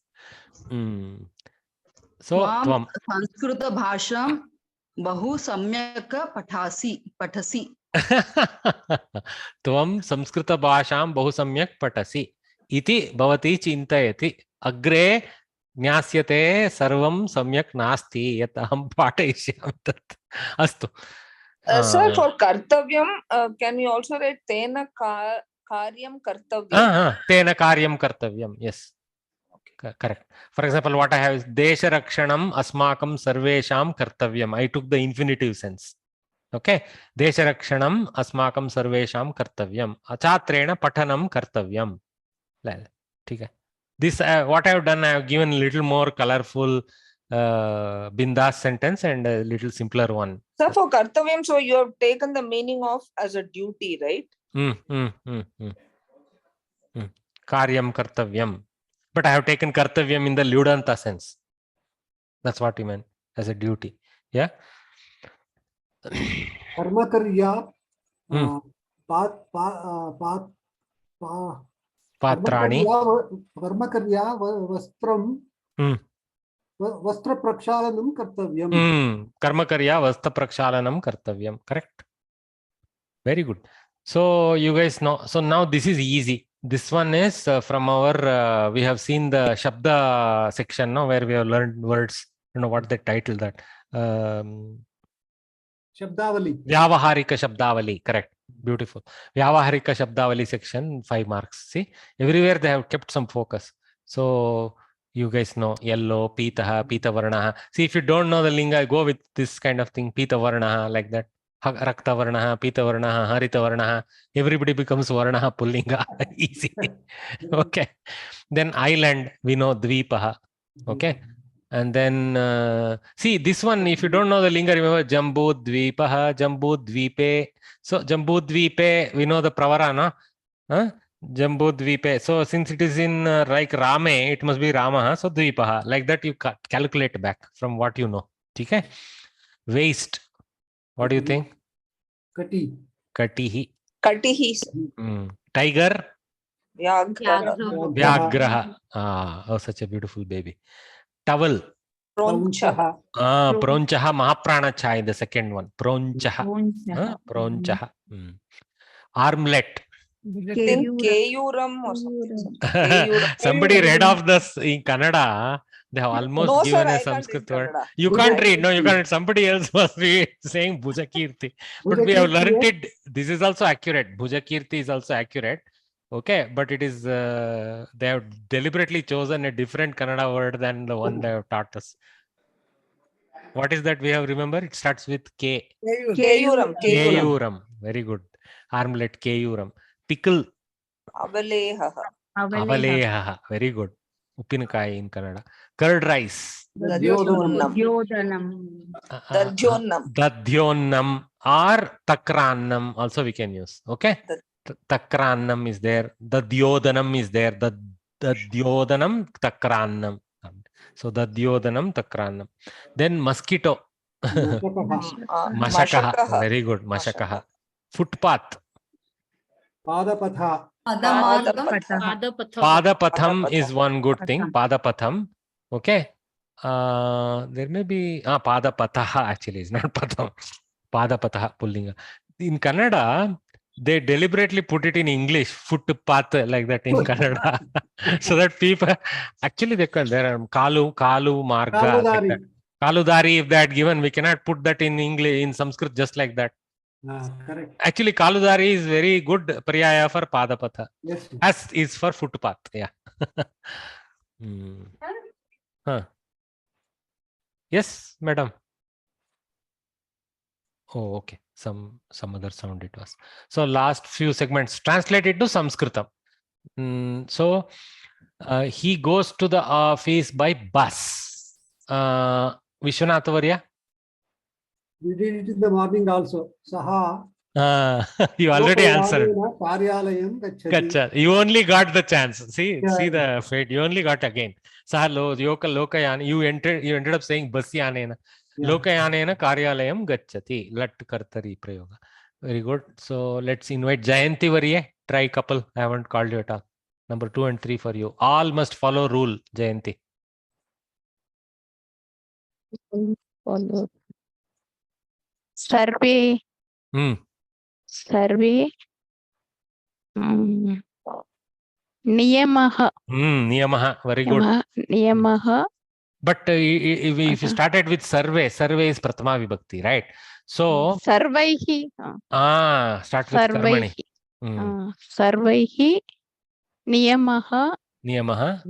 Speaker 1: So,
Speaker 10: Tvam Samskrita bhasham bahu samyak patasi.
Speaker 1: Tvam Samskrita bhasham bahu samyak patasi. Iti bhavati chintayati. Agre ज्ञास्यते सर्वं सम्यक् नास्ति यत् अहं पाठयिष्यामि तत् अस्तु
Speaker 5: Sir, for kartavyam, can you also write tena karyam kartavyam?
Speaker 1: Tena karyam kartavyam. Yes, correct. For example, what I have is desha rakshanam asmakam sarvesham kartavyam. I took the infinitive sense. Okay, desha rakshanam asmakam sarvesham kartavyam. Achatrena pathanam kartavyam. Okay. This what I have done, I have given a little more colorful bindas sentence and a little simpler one.
Speaker 5: So for kartavyam, so you have taken the meaning of as a duty, right?
Speaker 1: Karyam kartavyam. But I have taken kartavyam in the Lyudanta sense. That's what he meant, as a duty. Yeah.
Speaker 4: Karma karya
Speaker 1: Patrani.
Speaker 4: Karma karya vastram vastra prakshalanam kartavyam.
Speaker 1: Karma karya vastra prakshalanam kartavyam. Correct. Very good. So you guys know. So now this is easy. This one is from our. We have seen the Shabda section now, where we have learned words. You know what they title that.
Speaker 4: Shabdavali.
Speaker 1: Vyavaharika Shabdavali. Correct. Beautiful. Vyavaharika Shabdavali section, 5 marks. See, everywhere they have kept some focus. So you guys know yellow, pitaha, pita varnaha. See, if you don't know the linga, go with this kind of thing, pita varnaha, like that. Rakta varnaha, pita varnaha, harita varnaha. Everybody becomes varnaha pullinga. Easy. Okay. Then island, we know dvipaha. Okay. And then see this one, if you don't know the linga, remember Jambu Dvipaha, Jambu Dvipe. So Jambu Dvipe, we know the Pravara, no? Jambu Dvipe. So since it is in like Rame, it must be Rama. So Dvipaha. Like that you calculate back from what you know. Okay? Waste. What do you think?
Speaker 4: Kati.
Speaker 1: Katihi.
Speaker 5: Katihi.
Speaker 1: Tiger.
Speaker 5: Vyagraha.
Speaker 1: Oh, such a beautiful baby. Towel.
Speaker 5: Pronchaha.
Speaker 1: Pronchaha Mahapranachai, the second one. Pronchaha. Pronchaha. Armlet.
Speaker 5: Keyuram or something.
Speaker 1: Somebody read off this in Kannada. They have almost given a Sanskrit word. You can't read. No, you can't. Somebody else must be saying Bhujakirti. But we have learned it. This is also accurate. Bhujakirti is also accurate. Okay, but it is they have deliberately chosen a different Kannada word than the one they have taught us. What is that we have remember? It starts with K. Keyuram. Very good. Armlet, Keyuram. Pickle. Avaleha. Very good. Uppinakai in Kannada. Curd rice. Dadhyonnam or takrannam also we can use. Okay. Takrannam is there. Dadyodanam is there. Dadyodanam, takrannam. So Dadyodanam, takrannam. Then mosquito. Mashakaha. Very good. Mashakaha. Footpath.
Speaker 4: Padapatha.
Speaker 1: Padapatham is one good thing. Padapatham. Okay. There may be Padapatha actually is not Patham. Padapatha Pullinga. In Kannada, they deliberately put it in English, footpath, like that in Kannada. So that people actually there are Kalu Marga. Like Kaludari, if that given, we cannot put that in English, in Sanskrit just like that.
Speaker 4: Correct.
Speaker 1: Actually, Kaludari is very good Pariyaya for Padapatha.
Speaker 4: Yes.
Speaker 1: As is for footpath. Yeah. Yes, madam. Oh, okay. Some other sound it was. So last few segments translated to Samskrita. So He goes to the office by bus. Vishwanath Varya?
Speaker 4: We did it in the morning also. Saha.
Speaker 1: You already answered.
Speaker 4: Karyalayam gacchati.
Speaker 1: You only got the chance. See
Speaker 4: Yeah.
Speaker 1: the fate. You only got again. Saha lokayana. You ended up saying basyanena. Lokayanena karyalayam gacchati. Lat kartari prayoga. Very good. So let's invite Jayanti Varye. Try couple. I haven't called you at all. Number 2 and 3 for you. All must follow rule, Jayanti.
Speaker 9: Follow. Survey. Survey. Niyamaha.
Speaker 1: Niyamaha. Very good.
Speaker 9: Niyamaha.
Speaker 1: But if you started with survey is Pratama Vibhakti, right? So
Speaker 9: Sarvaihi.
Speaker 1: Start with Karmani.
Speaker 9: Sarvaihi. Niyamaha.
Speaker 1: Niyamaha.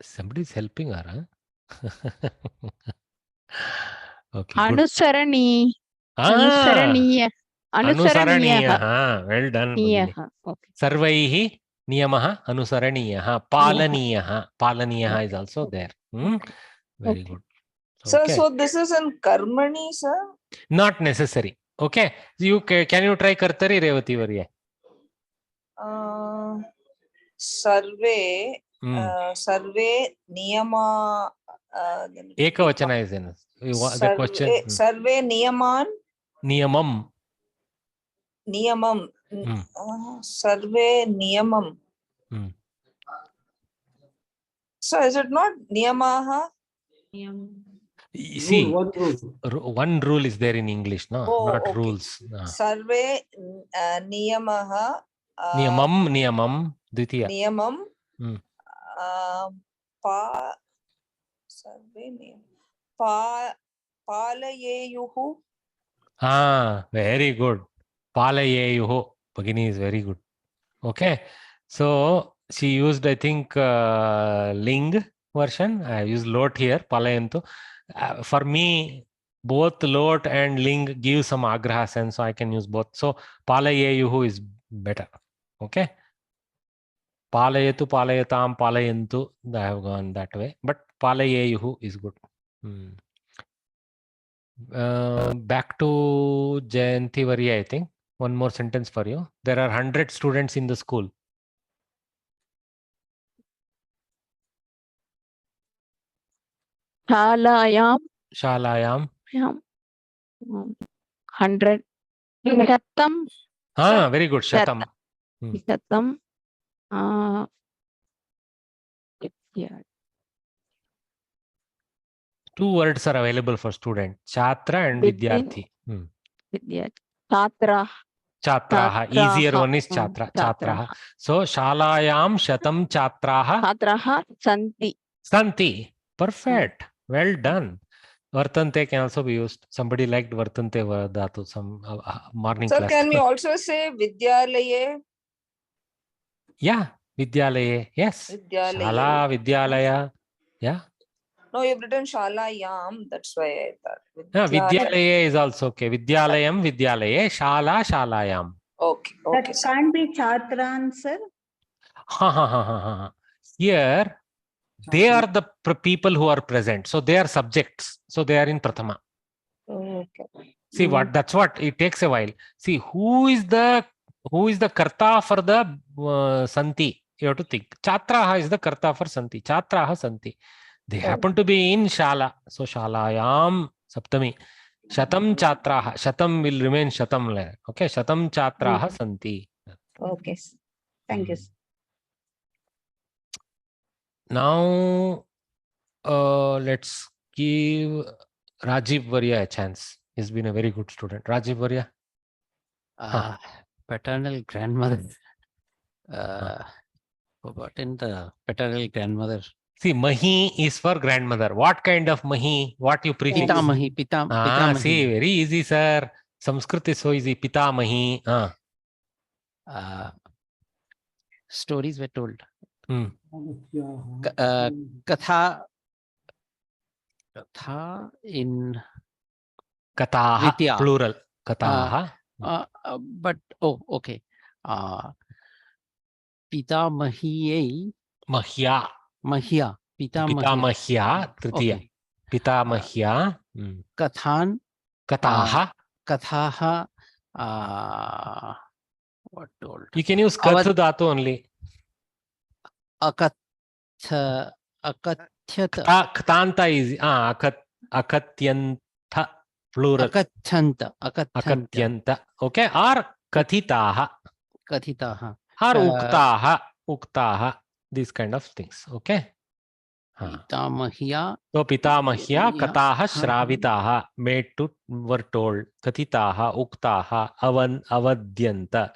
Speaker 1: Somebody's helping her, huh? Okay.
Speaker 9: Anusarani. Anusaraniya.
Speaker 1: Anusaraniya. Well done.
Speaker 9: Okay.
Speaker 1: Sarvaihi niyamaha anusaraniyaha. Palaniyaha. Palaniyaha is also there. Very good.
Speaker 5: Okay. So this is in Karmani, sir?
Speaker 1: Not necessary. Okay. Can you try Kartari, Revati Varya?
Speaker 5: Survey. Survey niyama.
Speaker 1: Ekavachana is in the question.
Speaker 5: Survey niyaman.
Speaker 1: Niyamam.
Speaker 5: Niyamam. Survey niyamam. So is it not niyamaha?
Speaker 1: See, one rule is there in English, no? Not rules.
Speaker 5: Survey niyamaha.
Speaker 1: Niyamam. Dvitiya.
Speaker 5: Niyamam. Survey name. Palayeyuhu.
Speaker 1: Very good. Palayeyuhu. Bhagini is very good. Okay. So she used, I think, Ling version. I used lot here. Palayantu. For me, both lot and Ling give some agraha sense, so I can use both. So Palayeyuhu is better. Okay. Palayatu, palayatam, palayantu. I have gone that way. But Palayeyuhu is good. Back to Jayanti Varya, I think. One more sentence for you. There are 100 students in the school.
Speaker 9: Shalayam. 100. Shatam.
Speaker 1: Very good. Shatam.
Speaker 9: Shatam. Yeah.
Speaker 1: 2 words are available for student. Chatra and Vidyarthi.
Speaker 9: Chatra.
Speaker 1: Chatraha. Easier one is Chatra. Chatraha. So Shalayam Shatam Chatraha.
Speaker 9: Chatraha Santi.
Speaker 1: Santi. Perfect. Well done. Vartante can also be used. Somebody liked Vartante Dhatu, some morning class.
Speaker 5: So can we also say Vidyalaye?
Speaker 1: Yeah. Vidyalaye. Yes. Shala, Vidyalaya. Yeah.
Speaker 5: No, you've written Shalayam. That's why I thought.
Speaker 1: Vidyalaye is also okay. Vidyalayam, Vidyalaye. Shala, Shalayam.
Speaker 5: Okay.
Speaker 8: That can't be Chatran, sir.
Speaker 1: Here, they are the people who are present. So they are subjects. So they are in Prathama.
Speaker 8: Okay.
Speaker 1: See that's what it takes a while. See who is the karta for the Santi. You have to think. Chatraha is the karta for Santi. Chatraha Santi. They happen to be in Shala. So Shalayam Saptami. Shatam Chatraha. Shatam will remain Shatam. Okay. Shatam Chatraha Santi.
Speaker 8: Okay. Thank you.
Speaker 1: Now let's give Rajiv Varya a chance. He's been a very good student. Rajiv Varya.
Speaker 2: Paternal grandmother. Forgotten the paternal grandmother.
Speaker 1: See, Mahi is for grandmother. What kind of Mahi? What you prefix?
Speaker 2: Pitamahi. Pitamahi.
Speaker 1: See, very easy, sir. Sanskrit is so easy. Pitamahi.
Speaker 2: Stories were told.
Speaker 1: Katha
Speaker 2: in
Speaker 1: Kataha,
Speaker 2: Vidya.
Speaker 1: Plural. Kataha.
Speaker 2: But okay. Pitamahiyai. Mahya.
Speaker 1: Pitamahya, Tritiya.
Speaker 2: Okay.
Speaker 1: Pitamahya.
Speaker 2: Kathan.
Speaker 1: Kataha.
Speaker 2: Kathaha. What told?
Speaker 1: You can use Kathu Dhatu only.
Speaker 2: Akathyata.
Speaker 1: Ktanta is Akatyanta, plural.
Speaker 2: Akatyanta.
Speaker 1: Okay. Or Kathitaha. Or Uktaha. These kind of things. Okay.
Speaker 2: Pitamahya.
Speaker 1: So Pitamahya, Kataha, Shravitaha, made to, were told. Kathitaha, Uktaha, Avadyanta.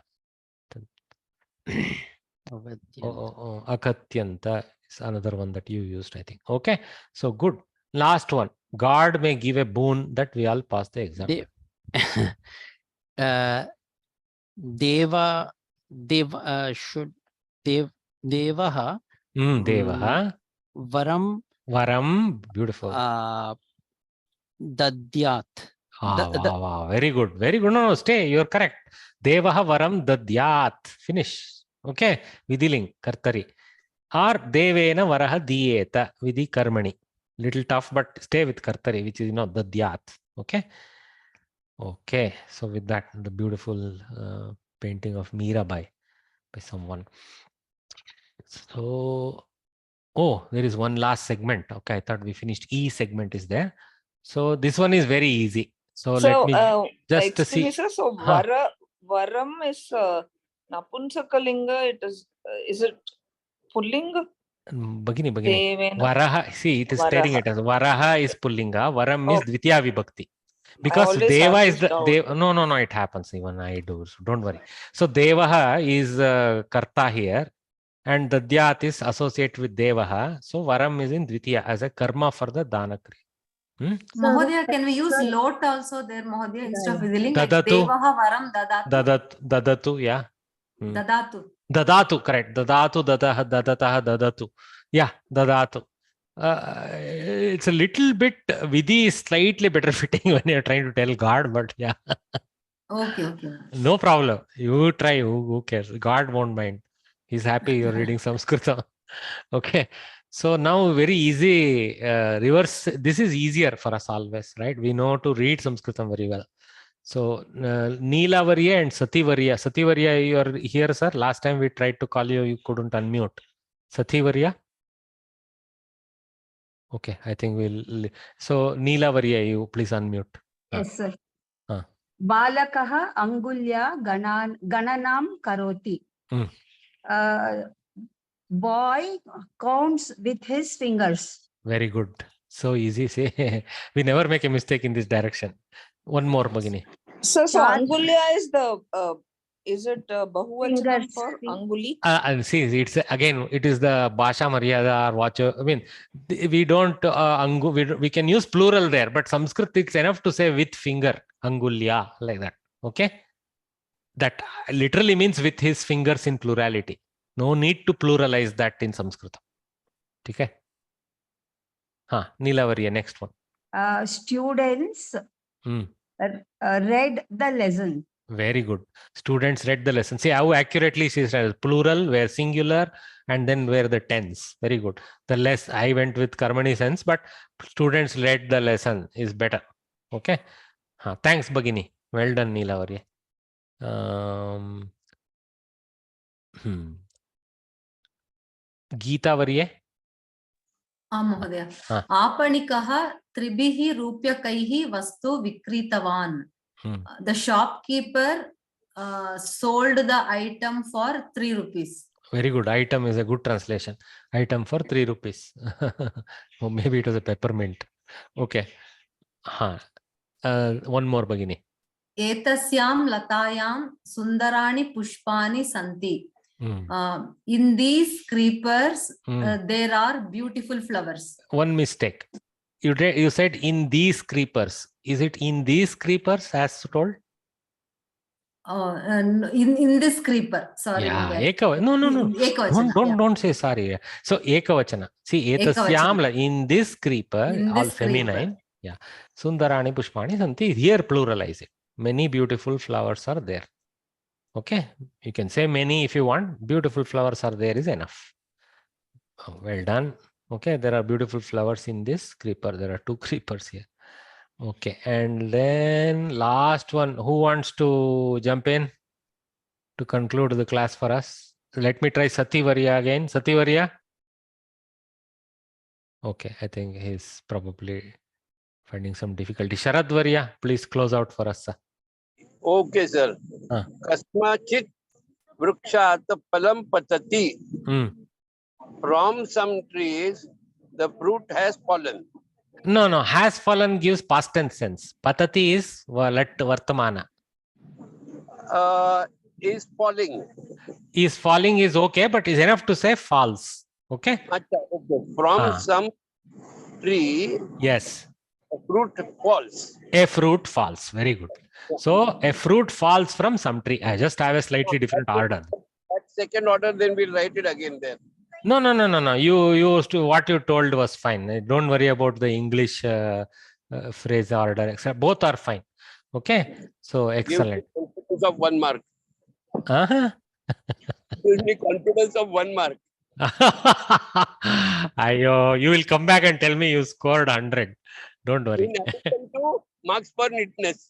Speaker 1: Akatyanta is another one that you used, I think. Okay. So good. Last one. God may give a boon that we all pass the exam.
Speaker 2: Devaha.
Speaker 1: Devaha. Varam. Beautiful.
Speaker 2: Dadyat.
Speaker 1: Wow. Very good. Very good. No, stay. You're correct. Devaha varam dadyat. Finish. Okay. Vidiling. Kartari. Or devena varaha diyeta. Vidhi karmani. Little tough, but stay with kartari, which is, dadyat. Okay. Okay. So with that, the beautiful painting of Mirabai by someone. So, there is one last segment. Okay. I thought we finished. E segment is there. So this one is very easy. So let me just see.
Speaker 5: So varam is Napunsakalinga. It is it Pullinga?
Speaker 1: Bagini. Varaha. See, it is stating it as Varaha is Pullinga. Varam is Dvitiya Vibhakti. Because Deva is the Deva. No, it happens. Even I do. So don't worry. So Devaha is Karta here. And Dadyat is associated with Devaha. So Varam is in Dvitiya as a karma for the Danakri.
Speaker 6: Mahodaya, can we use lot also there, Mahodaya, instead of Vidiling? Like
Speaker 1: Dadatu.
Speaker 6: Devaha Varam Dadatu.
Speaker 1: Dadatu, yeah.
Speaker 6: Dadatu,
Speaker 1: correct. Dadatu, Dadataha, Dadatu. Yeah, Dadatu. It's a little bit, Vidhi is slightly better fitting when you're trying to tell God, but yeah.
Speaker 6: Okay.
Speaker 1: No problem. You try, who cares? God won't mind. He's happy you're reading Samskrita. Okay. So now very easy reverse. This is easier for us always, right? We know to read Samskritam very well. So Neelavarya and Sativarya. Sativarya, you are here, sir. Last time we tried to call you, you couldn't unmute. Sativarya. Okay, I think we'll. So Neelavarya, you please unmute.
Speaker 8: Yes, sir. Balakaha Angulya Gananam Karoti. Boy counts with his fingers.
Speaker 1: Very good. So easy. Say, we never make a mistake in this direction. One more, Bhagini.
Speaker 5: So Angulya is is it Bahuvachanam for Anguli?
Speaker 1: And see, it's again, it is the Bhasha Maryada or Vacha. I mean, we don't we can use plural there, but Sanskrit it's enough to say with finger, Angulya, like that. Okay, that literally means with his fingers in plurality. No need to pluralize that in Sanskrit. Okay. Neelavarya, next one.
Speaker 8: Students read the lesson.
Speaker 1: Very good. Students read the lesson. See how accurately she says plural, where singular, and then where the tense. Very good. The less I went with Karmani sense, but students read the lesson is better. Okay. Thanks, Bhagini. Well done, Neelavarya. Geetavarya.
Speaker 6: Mahodaya. Apanikaha tribihi rupyakaihi vastu vikritavan. The shopkeeper sold the item for 3 rupees.
Speaker 1: Very good. Item is a good translation. Item for 3 rupees. Or maybe it was a peppermint. Okay. One more, Bhagini.
Speaker 6: Etasyam latayam sundarani pushpani santi. In these creepers, there are beautiful flowers.
Speaker 1: One mistake. You said in these creepers. Is it in these creepers as told?
Speaker 6: In this creeper. Sorry.
Speaker 1: Yeah, no. Don't say sorry. So ekavachana. See, etasyam in this creeper, all feminine. Yeah. Sundarani pushpani santi. Here pluralize it. Many beautiful flowers are there. Okay, you can say many if you want. Beautiful flowers are there is enough. Oh, well done. Okay, there are beautiful flowers in this creeper. There are 2 creepers here. Okay, and then last one. Who wants to jump in to conclude the class for us? Let me try Sativarya again. Sativarya. Okay, I think he's probably finding some difficulty. Sharadvarya, please close out for us, sir.
Speaker 3: Okay, sir. Kasmachit vrikshat palam patati. From some trees, the fruit has fallen.
Speaker 1: No, has fallen gives past tense sense. Patati is vartamana.
Speaker 3: Is falling.
Speaker 1: Is falling is okay, but is enough to say false. Okay.
Speaker 3: Okay. From some tree.
Speaker 1: Yes.
Speaker 3: A fruit falls.
Speaker 1: A fruit falls. Very good. So a fruit falls from some tree. I just have a slightly different order.
Speaker 3: At second order, then we'll write it again there.
Speaker 1: No. You used to what you told was fine. Don't worry about the English phrase order. Except both are fine. Okay. So excellent.
Speaker 3: Give me confidence of 1 mark. Give me confidence of 1 mark.
Speaker 1: You will come back and tell me you scored 100. Don't worry.
Speaker 3: In addition to marks for neatness.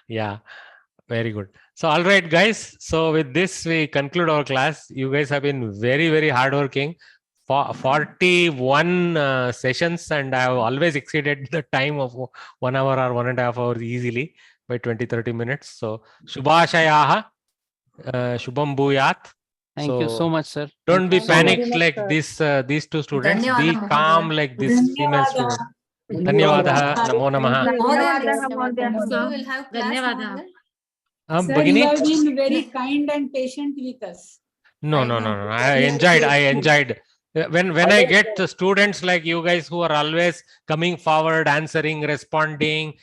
Speaker 1: Yeah, very good. So, all right, guys. So, with this, we conclude our class. You guys have been very, very hardworking. 41 sessions, and I have always exceeded the time of 1 hour or 1.5 hours easily by 20-30 minutes. So, Shubhashayaha, Shubham Bhuyat.
Speaker 2: Thank you so much, sir.
Speaker 1: Don't be panicked like these 2 students. Be calm like this female student. Dhanyawadaha. Namo namaha.
Speaker 11: Sir, you have been very kind and patient with us.
Speaker 1: No. I enjoyed. When I get students like you guys who are always coming forward, answering, responding,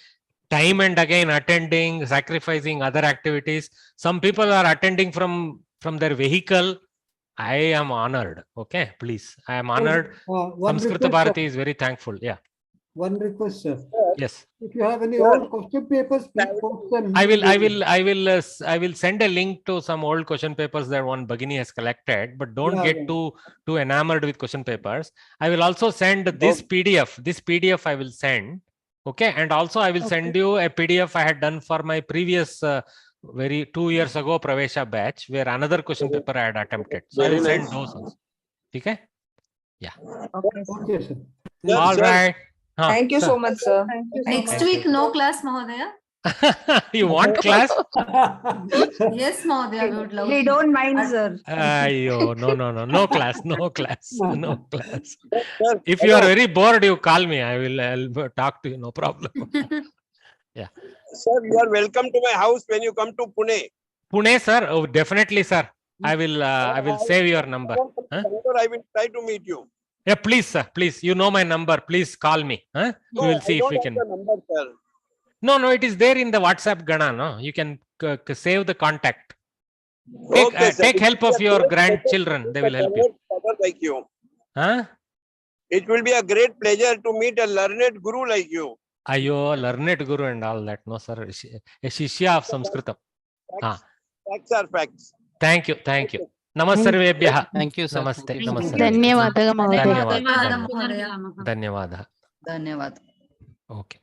Speaker 1: time and again attending, sacrificing other activities. Some people are attending from their vehicle. I am honored. Okay, please. I am honored. Samskrita Bharati is very thankful. Yeah.
Speaker 4: One request, sir.
Speaker 1: Yes.
Speaker 4: If you have any old question papers, please post them.
Speaker 1: I will send a link to some old question papers that one Bhagini has collected, but don't get too enamored with question papers. I will also send this PDF. This PDF I will send. Okay, and also I will send you a PDF I had done for my previous 2 years ago Pravesha batch, where another question paper I had attempted. So I will send those also. Okay? Yeah.
Speaker 4: Okay, sir.
Speaker 1: All right.
Speaker 5: Thank you so much, sir.
Speaker 6: Next week, no class, Mahodaya.
Speaker 1: You want class?
Speaker 6: Yes, Mahodaya, we would love.
Speaker 8: We don't mind, sir.
Speaker 1: No class. If you are very bored, you call me. I'll talk to you. No problem. Yeah.
Speaker 3: Sir, you are welcome to my house when you come to Pune.
Speaker 1: Pune, sir. Oh, definitely, sir. I will save your number.
Speaker 3: I will try to meet you.
Speaker 1: Yeah, please, sir. Please, you know my number. Please call me. We will see if we can.
Speaker 3: Number, sir.
Speaker 1: No, it is there in the WhatsApp Gana. No, you can save the contact. Take help of your grandchildren. They will help you.
Speaker 3: Like you. It will be a great pleasure to meet a learned guru like you.
Speaker 1: Ayo, learned guru and all that. No, sir. A Shishya of Samskritam.
Speaker 3: Facts are facts.
Speaker 1: Thank you. Namasarvebhyah.
Speaker 2: Thank you, sir.
Speaker 1: Namaste.
Speaker 9: Dhanyawadaha.
Speaker 1: Dhanyawadaha.
Speaker 10: Dhanyawad.
Speaker 1: Okay.